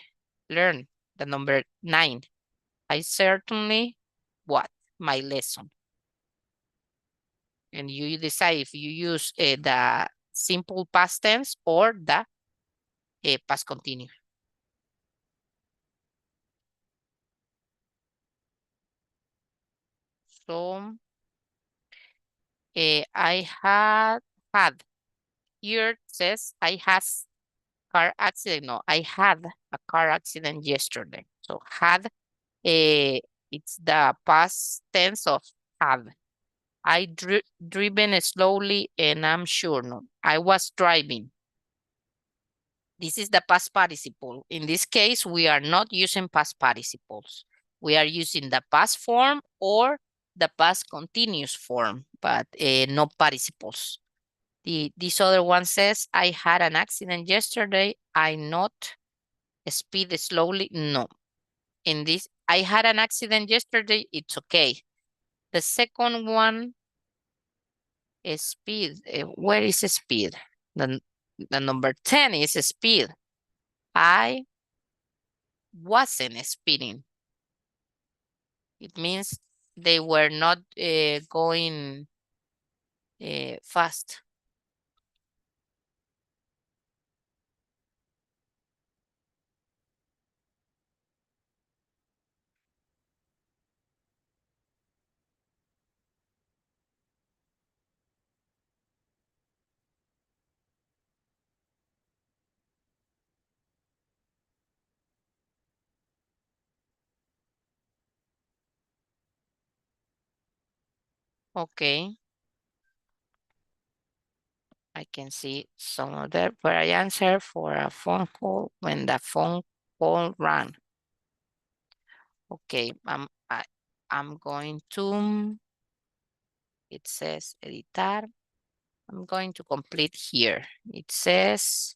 Learn, the number 9. I certainly what? My lesson. And you decide if you use the simple past tense or the past continuous. So I had here it says I has car accident. No, I had a car accident yesterday. So had it's the past tense of have. I driven slowly and I'm sure no. I was driving. This is the past participle. In this case, we are not using past participles. We are using the past form or the past continuous form, but no participles. This other one says, I had an accident yesterday. I not speed slowly. No. In this, I had an accident yesterday. It's okay. The second one is speed. Where is speed? The number 10 is speed. I wasn't speeding. It means they were not going fast. Okay. I can see some of that, but I answer for a phone call when the phone call rang. Okay, I'm going to, it says editar. I'm going to complete here. It says,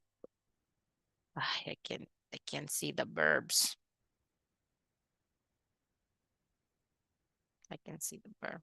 I can see the verbs. I can see the verb.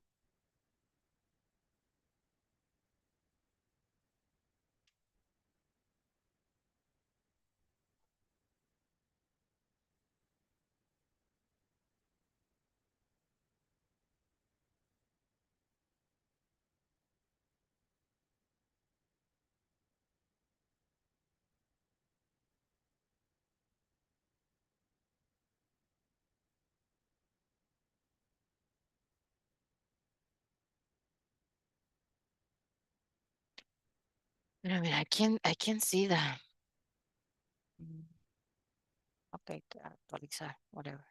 I mean, I can see that. Okay, actualizar, whatever.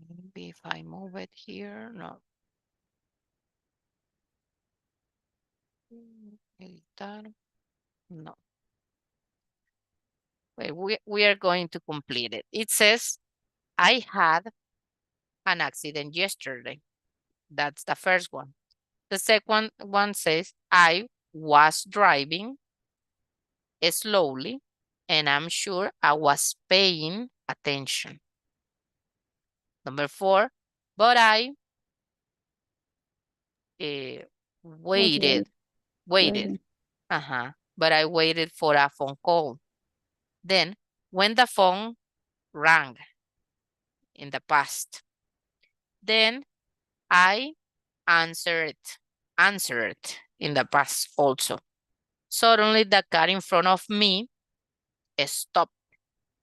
Maybe if I move it here, no. Editar, no. Wait, we are going to complete it. It says, I had an accident yesterday. That's the first one. The second one says, I was driving slowly and I'm sure I was paying attention. Number 4, but I waited. But I waited for a phone call. Then when the phone rang in the past, then I answered in the past also. Suddenly the car in front of me stopped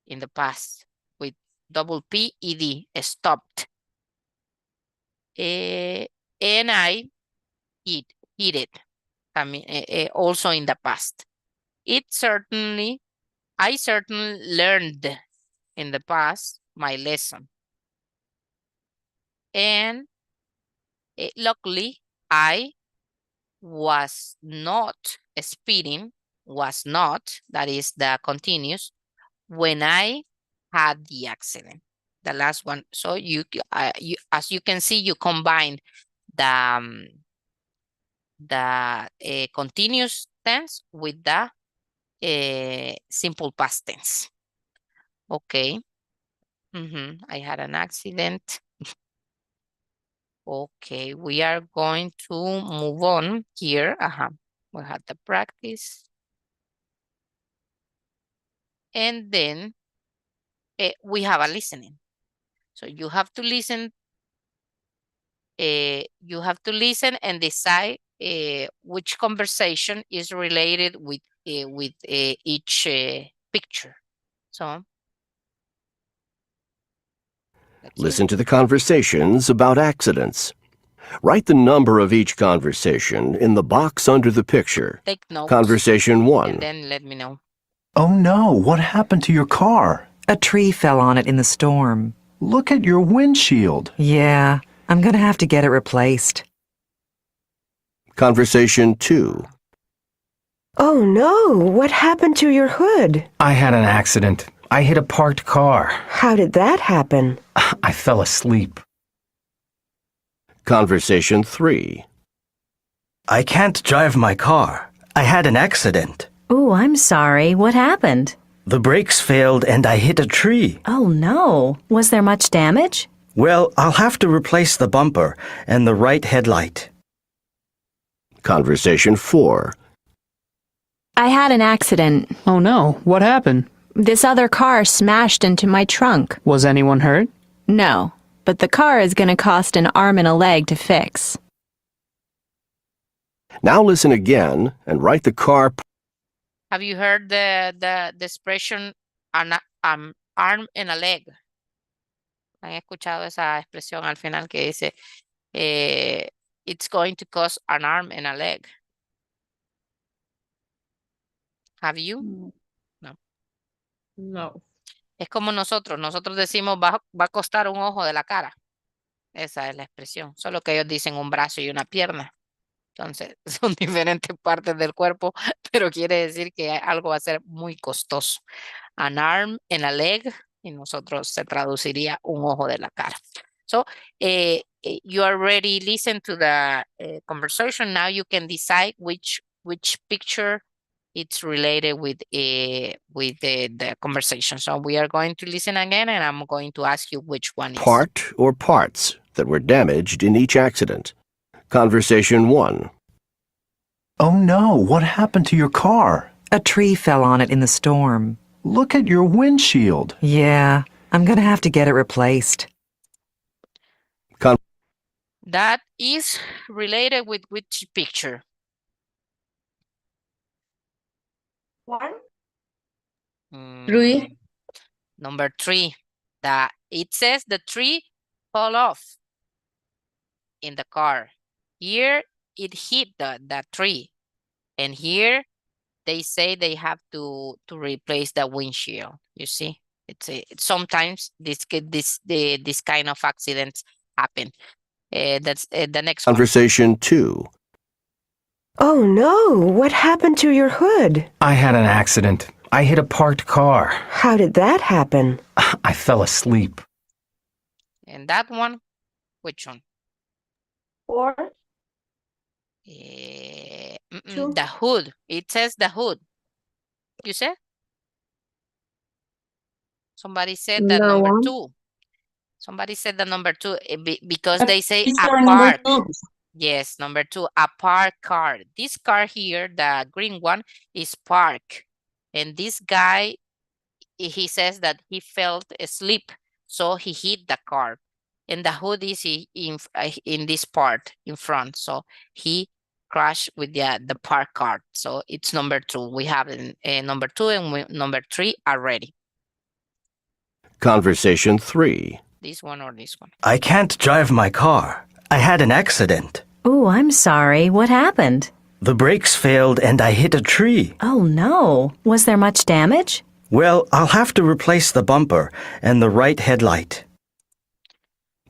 in the past with double P-E-D, stopped. And I hit it. I mean, also in the past. I certainly learned in the past my lesson. And luckily, I was not speeding, that is the continuous, when I had the accident. The last one. So as you can see, you combine the continuous tense with the simple past tense. Okay. I had an accident. Okay, we are going to move on here. We had the practice. And then we have a listening. So you have to listen. You have to listen and decide which conversation is related with each picture. So Listen to the conversations about accidents. Write the number of each conversation in the box under the picture. take notes. Conversation 1. And then let me know. Oh no, what happened to your car? A tree fell on it in the storm. Look at your windshield. Yeah, I'm gonna have to get it replaced. Conversation 2. Oh no, what happened to your hood? I had an accident. I hit a parked car. How did that happen? I fell asleep. Conversation 3. I can't drive my car. I had an accident. Oh, I'm sorry. What happened? The brakes failed and I hit a tree. Oh no. Was there much damage? Well, I'll have to replace the bumper and the right headlight. Conversation 4. I had an accident. Oh no, what happened? This other car smashed into my trunk. Was anyone hurt? No, but the car is going to cost an arm and a leg to fix. Now listen again and write the car. Have you heard the expression arm and a leg? ¿Han escuchado esa expresión al final que dice it's going to cost an arm and a leg? Have you? No. No. Es como nosotros decimos va a costar un ojo de la cara. Esa es la expresión, solo que ellos dicen un brazo y una pierna. Entonces, son diferentes partes del cuerpo, pero quiere decir que algo va a ser muy costoso. An arm and a leg, y nosotros se traduciría un ojo de la cara. So, you already listened to the conversation. Now you can decide which picture it's related with the conversation. So we are going to listen again, and I'm going to ask you which one is. Part or parts that were damaged in each accident. Conversation 1. Oh no, what happened to your car? A tree fell on it in the storm. Look at your windshield. Yeah, I'm gonna have to get it replaced. That is related with which picture? 1. 3. Number 3. It says the tree fell off in the car. Here it hit the tree, and here they say they have to replace the windshield. You see, it's sometimes this kind of accidents happen. That's the next Conversation 2. Oh no, what happened to your hood? I had an accident. I hit a parked car. How did that happen? I fell asleep. And that one, which one? 4. The hood. It says the hood. You said? Somebody said the No. number 2. Somebody said the number 2 because they say a number park. 2. Yes, number 2, a parked car. This car here, the green one, is parked. And this guy, he says that he felt asleep, so he hit the car. and the hood is in this part in front. So he crashed with the park car. So it's number 2. We have number 2 and number 3 are ready. Conversation 3. This one or this one? I can't drive my car. I had an accident. Oh, I'm sorry. What happened? The brakes failed and I hit a tree. Oh, no. Was there much damage? Well, I'll have to replace the bumper and the right headlight.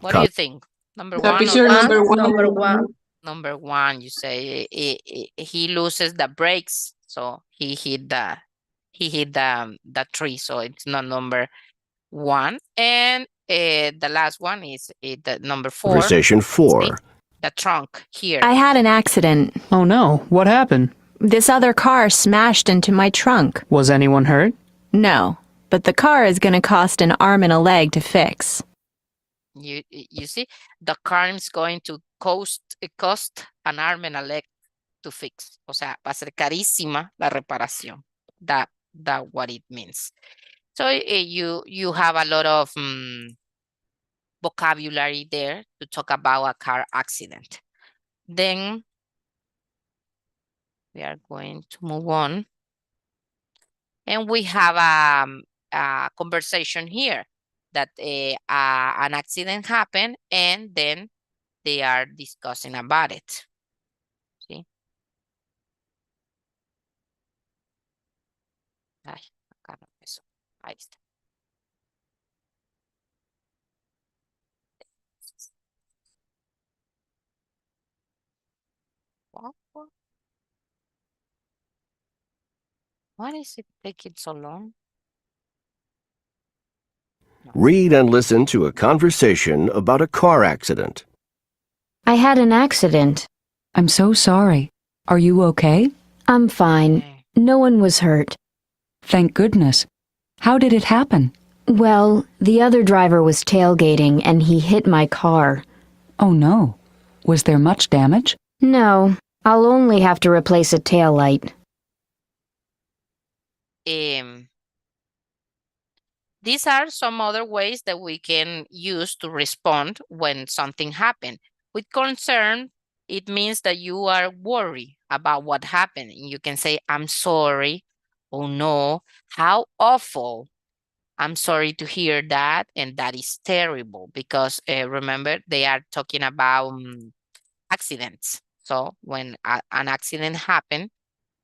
What do you think? Number The 1 picture or number one. Number 1. number 1? You say he loses the brakes, so he hit the tree. So it's not number 1. And the last one is the number 4. Conversation 4. See? The trunk here. I had an accident. Oh no, what happened? This other car smashed into my trunk. Was anyone hurt? No, but the car is going to cost an arm and a leg to fix. You see, the car is going to cost an arm and a leg to fix. O sea, va a ser carísima la reparación. That what it means. So you have a lot of vocabulary there to talk about a car accident. Then we are going to move on. And we have a conversation here that an accident happened and then they are discussing about it. See? Ay, acá no, eso. Ahí está. Why is it taking so long? Read and listen to a conversation about a car accident. I had an accident. I'm so sorry. Are you okay? I'm fine. No one was hurt. Thank goodness. How did it happen? Well, the other driver was tailgating and he hit my car. Oh no. Was there much damage? No, I'll only have to replace a taillight. These are some other ways that we can use to respond when something happened. With concern, it means that you are worried about what happened. You can say, I'm sorry. Oh no, how awful. I'm sorry to hear that. And that is terrible because remember, they are talking about accidents. So when an accident happened,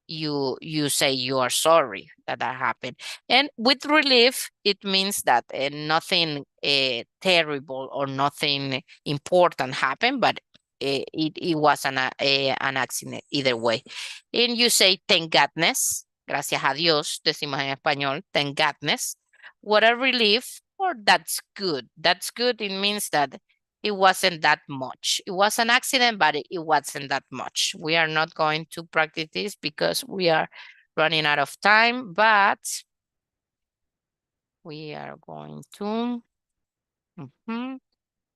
you say you are sorry that happened. And with relief, it means that nothing terrible or nothing important happened, but it was an accident either way. And you say thank goodness, gracias a Dios, decimos en español, thank goodness. What a relief, or that's good. That's good, it means that it wasn't that much. It was an accident, but it wasn't that much. We are not going to practice this because we are running out of time, but we are going to.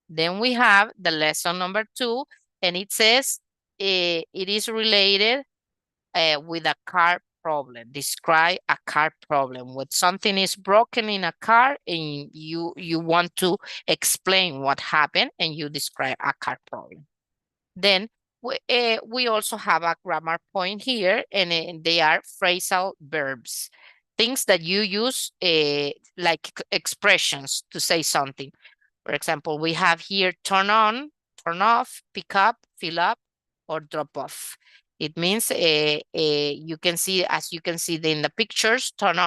Then we have the lesson number 2, and it says it is related with a car problem. Describe a car problem. When something is broken in a car and you want to explain what happened and you describe a car problem. Then we also have a grammar point here, and they are phrasal verbs. Things that you use like expressions to say something. For example, we have here turn on, turn off, pick up, fill up, or drop off. It means you can see, as you can see in the pictures, turn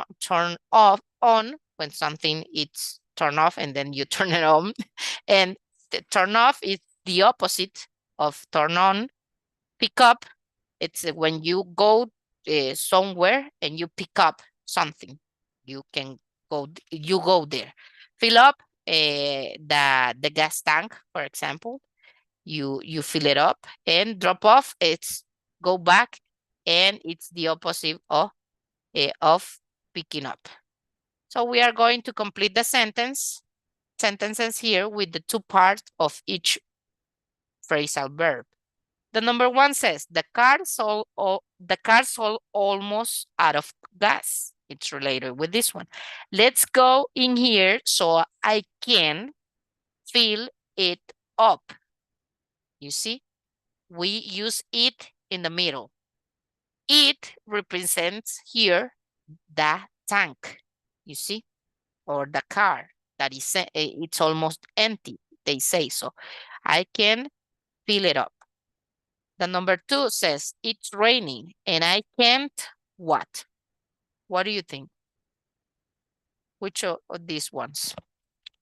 off on when something is turned off and then you turn it on. And the turn off is the opposite of turn on. Pick up, it's when you go somewhere and you pick up something. You go there. Fill up the gas tank, for example. You fill it up, and drop off, it's go back, and it's the opposite of picking up. So we are going to complete the sentences here with the 2 parts of each phrasal verb. The number 1 says, the car's almost out of gas. It's related with this one. Let's go in here so I can fill it up. You see, we use it in the middle. It represents here the tank, you see, or the car that is, it's almost empty, they say so. I can fill it up. The number 2 says, it's raining and I can't what? What do you think? Which of these ones?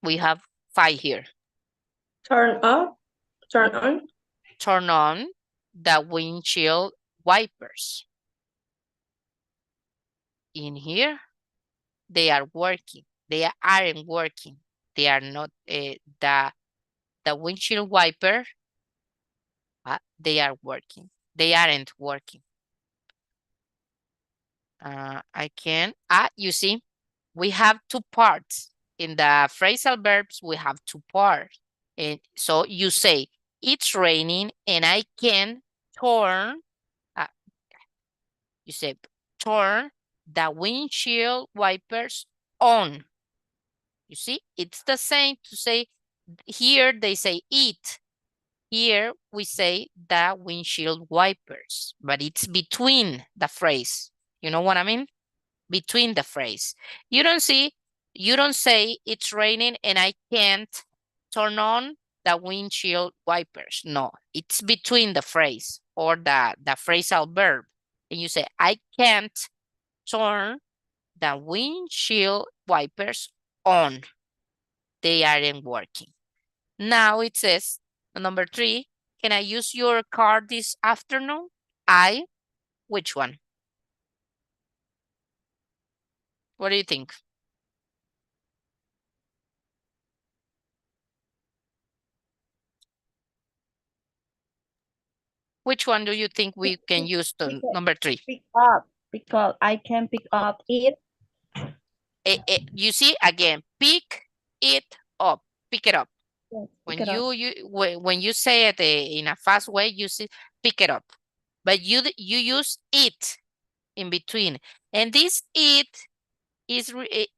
We have 5 here. Turn off, turn on. Turn on the windshield wipers. In here, they are working. They aren't working. They are not, the windshield wiper, they are working. They aren't working. I can, you see, we have 2 parts. In the phrasal verbs, we have 2 parts. And so you say, it's raining and I can turn, you say, turn the windshield wipers on. You see, it's the same to say, here they say it. Here we say the windshield wipers, but it's between the phrase. You know what I mean? Between the phrase. You don't say it's raining and I can't turn on the windshield wipers. No, it's between the phrase or the phrasal verb. And you say, I can't turn the windshield wipers on. They aren't working. Now it says, number 3, can I use your car this afternoon? Which one? What do you think? Which one do you think we can use the number 3? Pick up, because I can pick up it. You see, again, pick it up, pick it up. Yes, When you say it in a fast way, you say pick it up. But you use it in between. And this it is related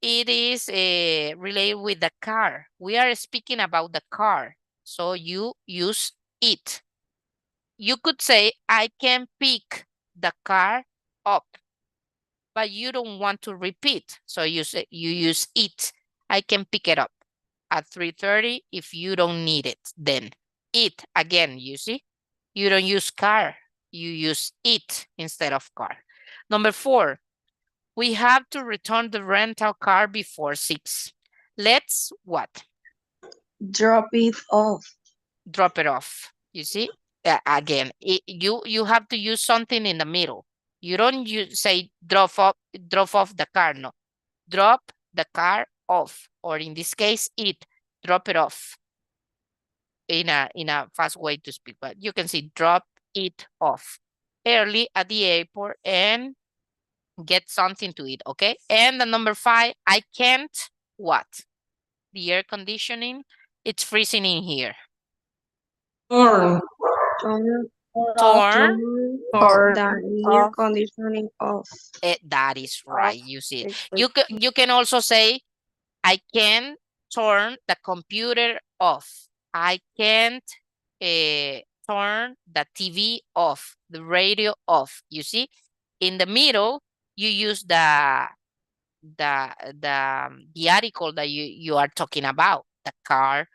with the car. We are speaking about the car. So you use it. You could say, I can pick the car up, but you don't want to repeat. So you use it. I can pick it up at 3:30 if you don't need it. Then it again, you see, you don't use car. You use it instead of car. Number 4, we have to return the rental car before 6. Let's what? Drop it off. Drop it off. You see, again, you have to use something in the middle. You don't say drop off the car. No, drop the car off, or in this case, drop it off. In a fast way to speak, but you can see drop it off early at the airport and get something to eat. Okay, and the number 5, I can't what? The air conditioning, it's freezing in here. Turn Turn the air conditioning off. That is right. You see, you can also say, I can turn the computer off. I can't turn the TV off, the radio off. You see, in the middle, you use the article that you are talking about, the car,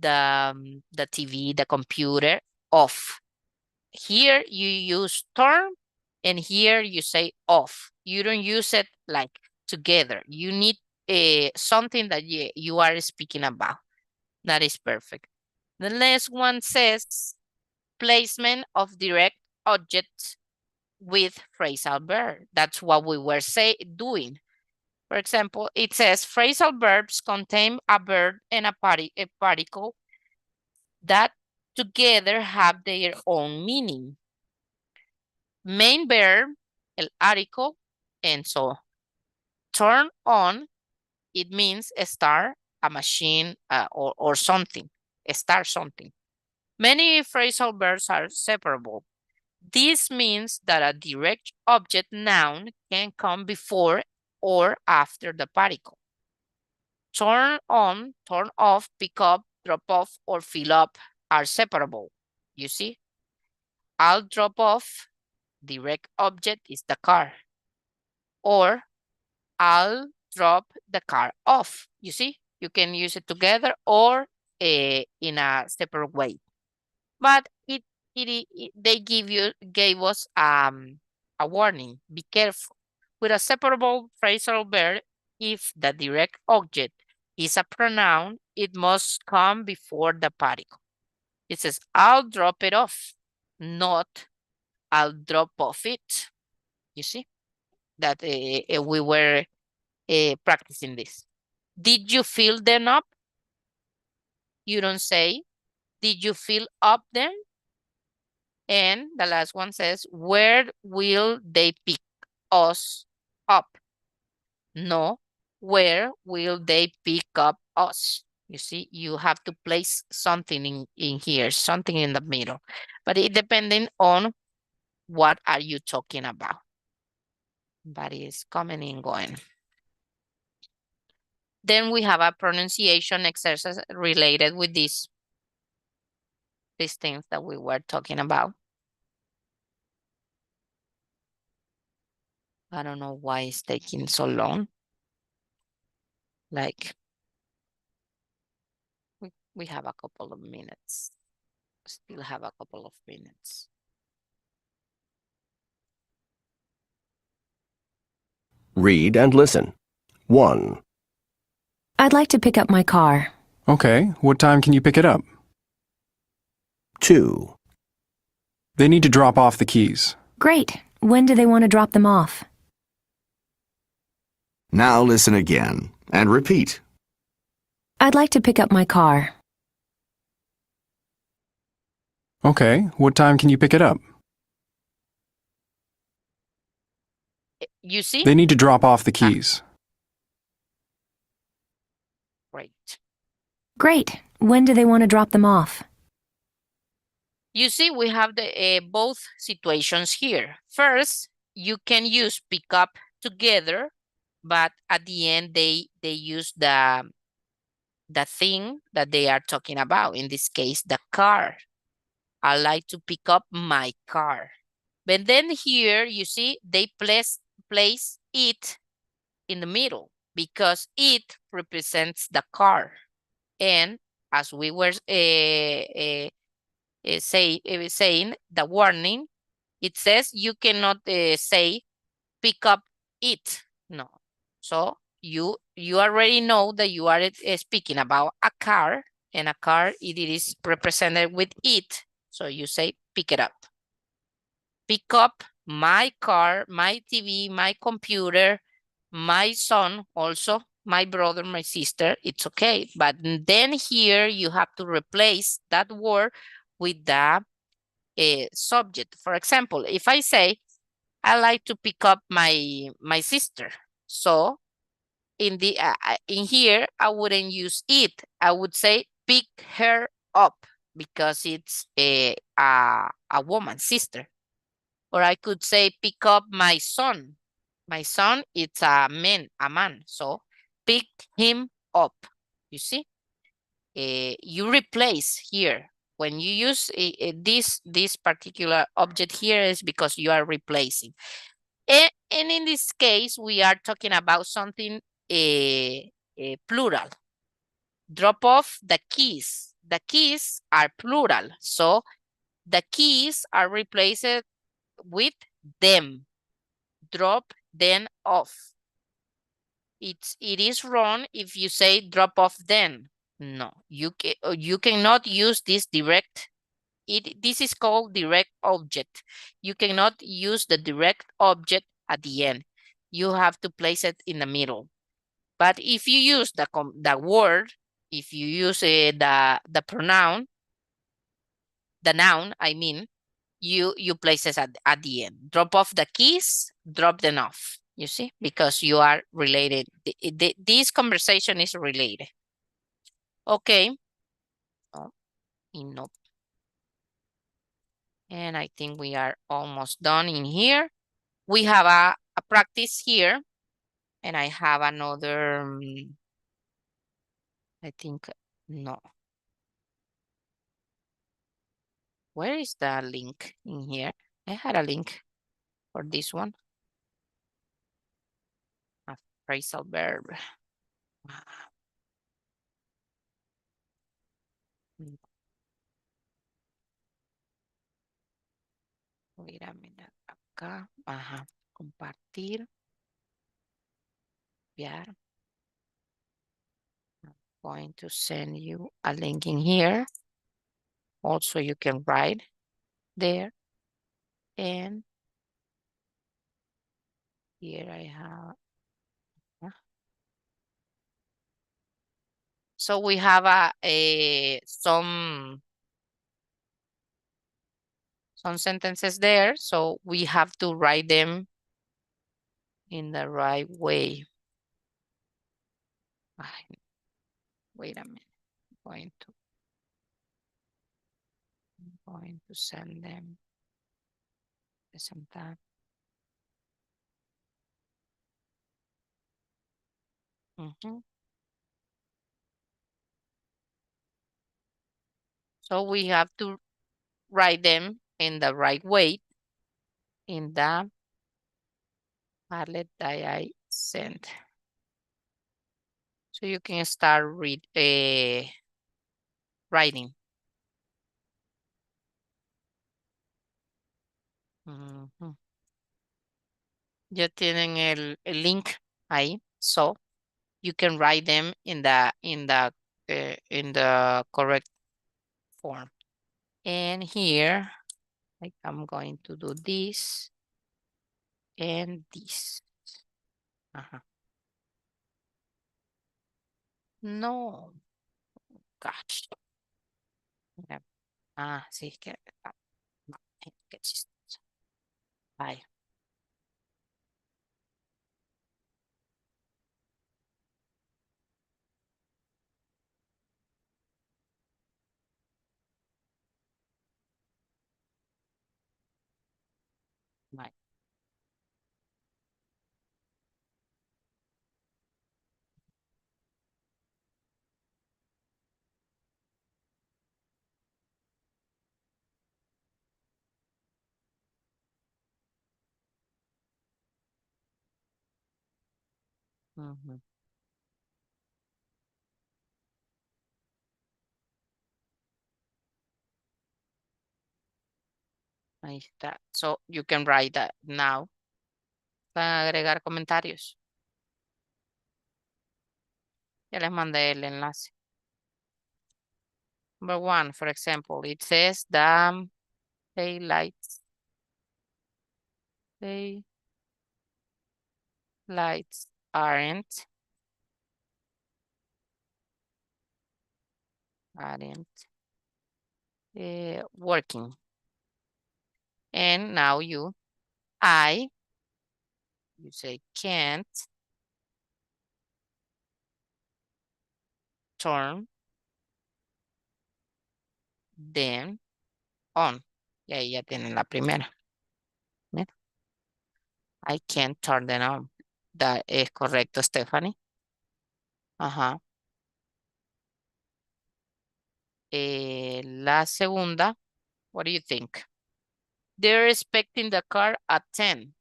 the TV, the computer off. Here you use turn, and here you say off. You don't use it like together. You need something that you are speaking about. That is perfect. The next one says placement of direct objects with phrasal verb. That's what we were doing. For example, it says phrasal verbs contain a verb and a particle that together have their own meaning. Main verb, el article, and so turn on, it means start a machine or something, start something. Many phrasal verbs are separable. This means that a direct object noun can come before or after the particle. Turn on, turn off, pick up, drop off, or fill up are separable. You see? I'll drop off, direct object is the car. Or I'll drop the car off. You see? You can use it together or in a separate way. But they gave us a warning. Be careful. With a separable phrasal verb, if the direct object is a pronoun, it must come before the particle. It says, I'll drop it off, not I'll drop off it. You see that we were practicing this. Did you fill them up? You don't say, did you fill up them? And the last one says, where will they pick us up? No, where will they pick up us? You see, you have to place something in here, something in the middle. But it depending on what are you talking about. But it's coming and going. Then we have a pronunciation exercise related with these things that we were talking about. I don't know why it's taking so long. Like, we have a couple of minutes. Still have a couple of minutes. Read and listen. 1, I'd like to pick up my car. Okay, what time can you pick it up? 2, They need to drop off the keys. Great. When do they want to drop them off? Now listen again and repeat. I'd like to pick up my car. Okay, what time can you pick it up? You see? They need to drop off the keys. Great. Great. When do they want to drop them off? You see, we have the both situations here. First, you can use pick up together, but at the end they use the thing that they are talking about. In this case, the car. I like to pick up my car. But then here, you see, they place it in the middle because it represents the car. And as we were saying, the warning, it says you cannot say pick up it. No. So you already know that you are speaking about a car, and a car, it is represented with it. So you say pick it up. Pick up my car, my TV, my computer, my son also, my brother, my sister, it's okay. But then here you have to replace that word with the subject. For example, if I say, I like to pick up my sister. So in here, I wouldn't use it. I would say pick her up because it's a woman, sister. Or I could say pick up my son. My son, it's a man. So pick him up. You see? You replace here. When you use this particular object here is because you are replacing. And in this case, we are talking about something plural. Drop off the keys. The keys are plural. So the keys are replaced with them. Drop them off. It is wrong if you say drop off them. No, you cannot use this direct. This is called direct object. You cannot use the direct object at the end. You have to place it in the middle. But if you use the word, if you use the pronoun, the noun, I mean, you place it at the end. Drop off the keys, drop them off. You see, because you are related. This conversation is related. Okay. Oh, no. And I think we are almost done in here. We have a practice here. And I have another, I think, no. Where is the link in here? I had a link for this one. A phrasal verb. Wait a minute. Acá. Ajá. Compartir. Enviar. I'm going to send you a link in here. Also, you can write there. And here I have. So we have some sentences there. So we have to write them in the right way. Wait a minute. I'm going to send them sometime. So we have to write them in the right way in the palette that I sent. So you can start writing. Ya tienen el link ahí. So you can write them in the correct form. And here, like I'm going to do this and this. No. Gosh. Sí, es que. Qué chistoso. Bye. Bye. Ahí está. So you can write that now. Van a agregar comentarios. Ya les mandé el enlace. Number 1, for example, it says the daylights. Lights aren't working. And now you say can't turn them on. Y ahí ya tienen la primera. Mira. I can't turn them on. Es correcto, Stephanie. Ajá. La segunda, what do you think? They're expecting the car at 10.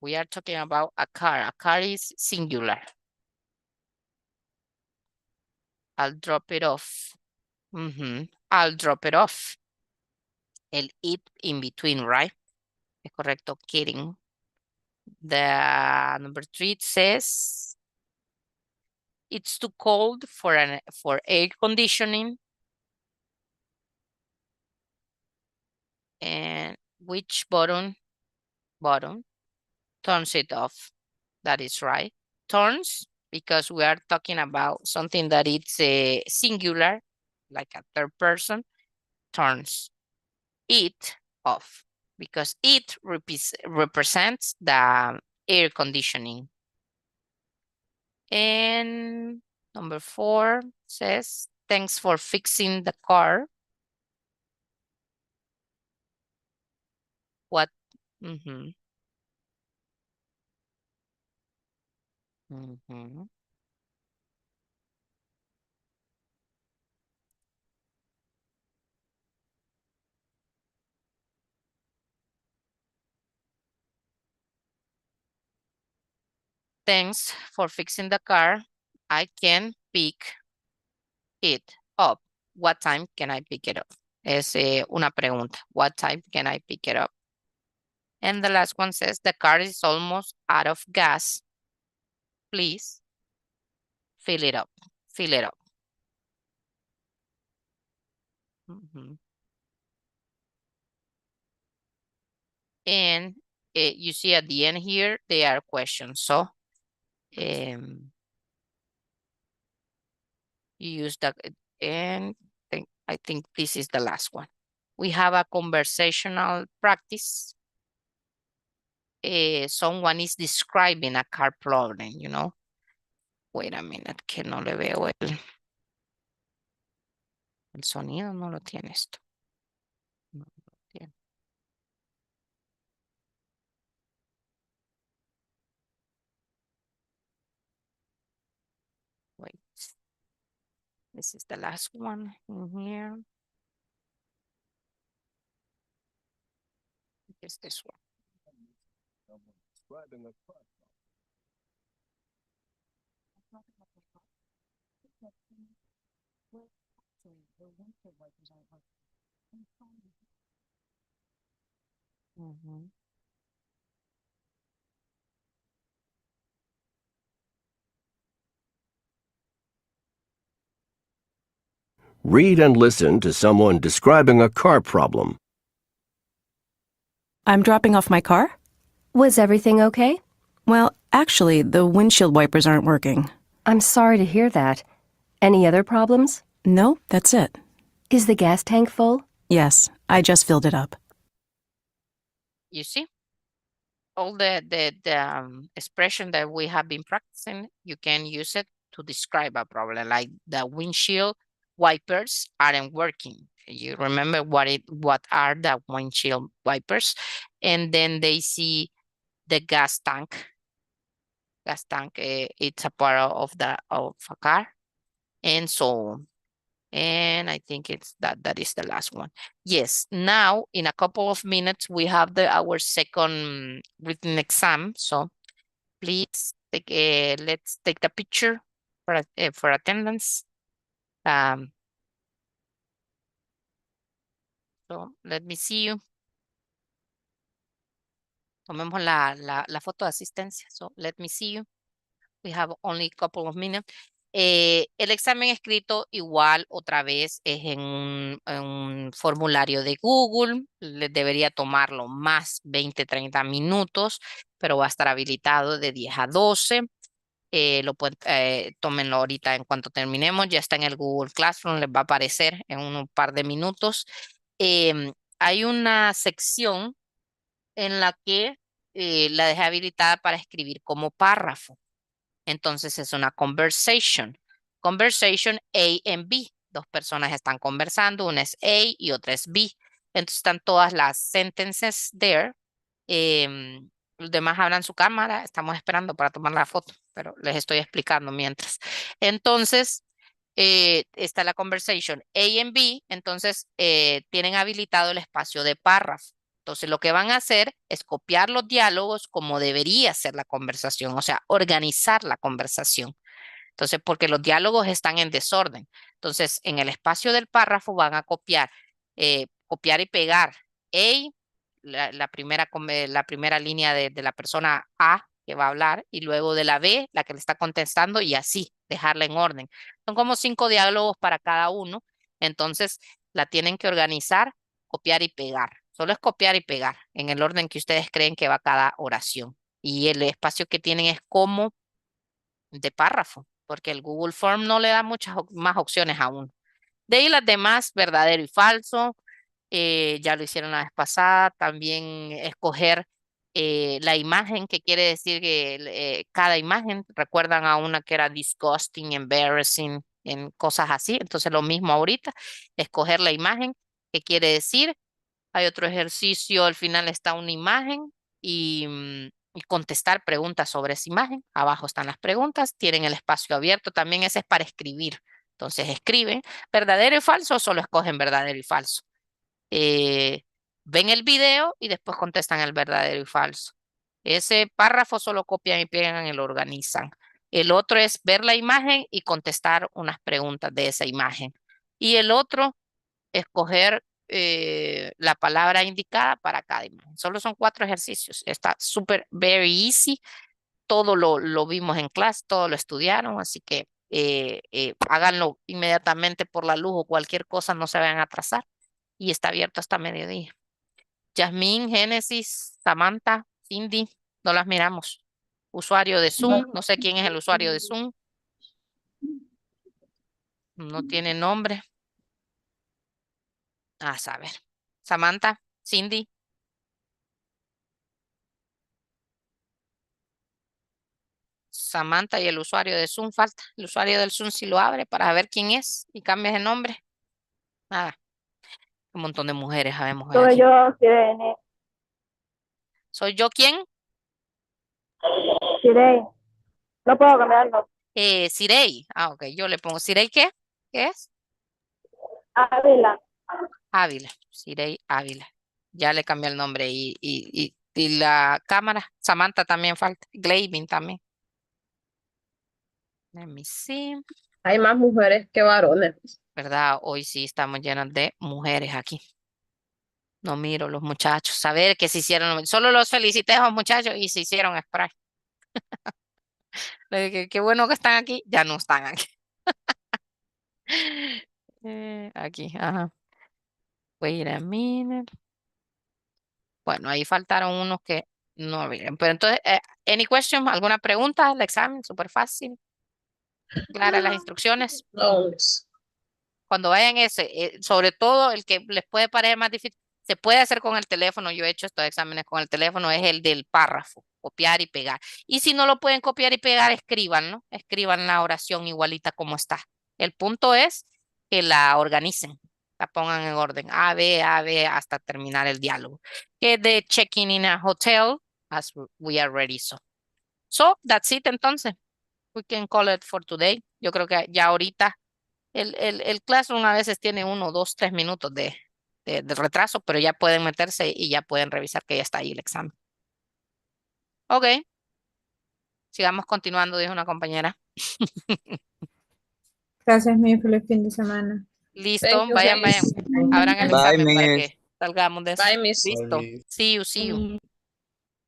We are talking about a car. A car is singular. I'll drop it off. I'll drop it off. El it in between, right? Es correcto, kidding. The number 3 says it's too cold for air conditioning. And which button turns it off? That is right. Turns, because we are talking about something that it's a singular, like a third person, turns it off because it represents the air conditioning. And number 4 says, thanks for fixing the car. What? thanks for fixing the car. I can pick it up. What time can I pick it up? Es una pregunta. What time can I pick it up? And the last one says, the car is almost out of gas. Please fill it up. Fill it up. Mhm. And you see at the end here, they are questions. So you use the, and I think this is the last one. We have a conversational practice. Someone is describing a car problem, you know. Wait a minute, que no le veo el sonido, no lo tiene esto. No lo tiene. Wait. This is the last one in here. It's this one. Mhm. Read and listen to someone describing a car problem. I'm dropping off my car? Was everything okay? Well, actually, the windshield wipers aren't working. I'm sorry to hear that. Any other problems? No, that's it. Is the gas tank full? Yes, I just filled it up. You see? All the expression that we have been practicing, you can use it to describe a problem, like the windshield wipers aren't working. You remember what are the windshield wipers? And then they see the gas tank. Gas tank, it's a part of a car, and so on. And I think it's that is the last one. Yes, now in a couple of minutes we have our second written exam. So please let's take the picture for attendance. So let me see you. Tomemos la foto de asistencia. So let me see you. We have only a couple of minutes. El examen escrito igual otra vez es en un formulario de Google. Les debería tomarlo más 20-30 minutos, pero va a estar habilitado de 10 a 12. Tómenlo ahorita en cuanto terminemos. Ya está en el Google Classroom, les va a aparecer en un par de minutos. Hay una sección en la que la dejé habilitada para escribir como párrafo. Entonces es una conversation. Conversation A and B. Dos personas están conversando, una es A y otra es B. Entonces están todas las sentences there. Los demás abran su cámara. Estamos esperando para tomar la foto, pero les estoy explicando mientras. Entonces, está la conversation A and B. Entonces, tienen habilitado el espacio de párrafo. Entonces, lo que van a hacer es copiar los diálogos como debería ser la conversación, o sea, organizar la conversación. Entonces, porque los diálogos están en desorden. Entonces, en el espacio del párrafo van a copiar y pegar A, la primera línea de la persona A que va a hablar, y luego de la B, la que le está contestando, y así, dejarla en orden. Son como 5 diálogos para cada uno. Entonces, la tienen que organizar, copiar y pegar. Solo es copiar y pegar en el orden que ustedes creen que va cada oración. Y el espacio que tienen es como de párrafo, porque el Google Form no le da muchas más opciones a uno. De ahí las demás, verdadero y falso. Ya lo hicieron la vez pasada. También escoger la imagen, que quiere decir que cada imagen, recuerdan a una que era disgusting, embarrassing, en cosas así. Entonces lo mismo ahorita, escoger la imagen, que quiere decir. Hay otro ejercicio, al final está una imagen y contestar preguntas sobre esa imagen. Abajo están las preguntas, tienen el espacio abierto, también ese es para escribir. Entonces escriben verdadero y falso, o solo escogen verdadero y falso. Ven el video y después contestan el verdadero y falso. Ese párrafo solo copian y pegan y lo organizan. El otro es ver la imagen y contestar unas preguntas de esa imagen. Y el otro, escoger la palabra indicada para cada imagen. Solo son 4 ejercicios. Está súper, very easy. Todo lo vimos en clase, todo lo estudiaron, así que háganlo inmediatamente por la luz o cualquier cosa, no se vayan a atrasar. Y está abierto hasta mediodía. Yasmín, Génesis, Samantha, Cindy, no las miramos. Usuario de Zoom, no sé quién es el usuario de Zoom. No tiene nombre. A saber. Samantha, Cindy. Samantha y el usuario de Zoom falta. El usuario del Zoom si lo abre para ver quién es y cambias el nombre. Nada. Un montón de mujeres sabemos hoy Soy aquí. yo, Sirene. ¿Soy yo quién? Sirene. No puedo cambiarlo. Sirey. Ah, ok. Yo le pongo Sirey, ¿qué? ¿Qué es? Ávila. Ávila. Sirey Ávila. Ya le cambié el nombre y la cámara. Samantha también falta. Glavin también. Let me see. Hay más mujeres que varones. ¿Verdad? Hoy sí estamos llenos de mujeres aquí. No miro los muchachos. A ver qué se hicieron. Solo los felicité a los muchachos y se hicieron spray. Qué bueno que están aquí. Ya no están aquí. Aquí, ajá. Wait a minute. Bueno, ahí faltaron unos que no miren. Pero entonces, any question? ¿Alguna pregunta? El examen, súper fácil. Clara las instrucciones. No. Cuando vayan ese, sobre todo el que les puede parecer más difícil, se puede hacer con el teléfono. Yo he hecho estos exámenes con el teléfono, es el del párrafo, copiar y pegar. Y si no lo pueden copiar y pegar, escriban, ¿no? Escriban la oración igualita como está. El punto es que la organicen, la pongan en orden, A, B, hasta terminar el diálogo. Que de checking in a hotel, as we are ready. So that's it entonces. We can call it for today. Yo creo que ya ahorita el Classroom a veces tiene 1, 2, 3 minutos de retraso, pero ya pueden meterse y ya pueden revisar que ya está ahí el examen. Ok, sigamos continuando, dijo una compañera. Gracias, mi feliz fin de semana. Listo, Thank you, vayan, vayan. Miss. Abran el Bye, examen para Miss. que salgamos de eso. Bye, Miss. Listo. See you, see you.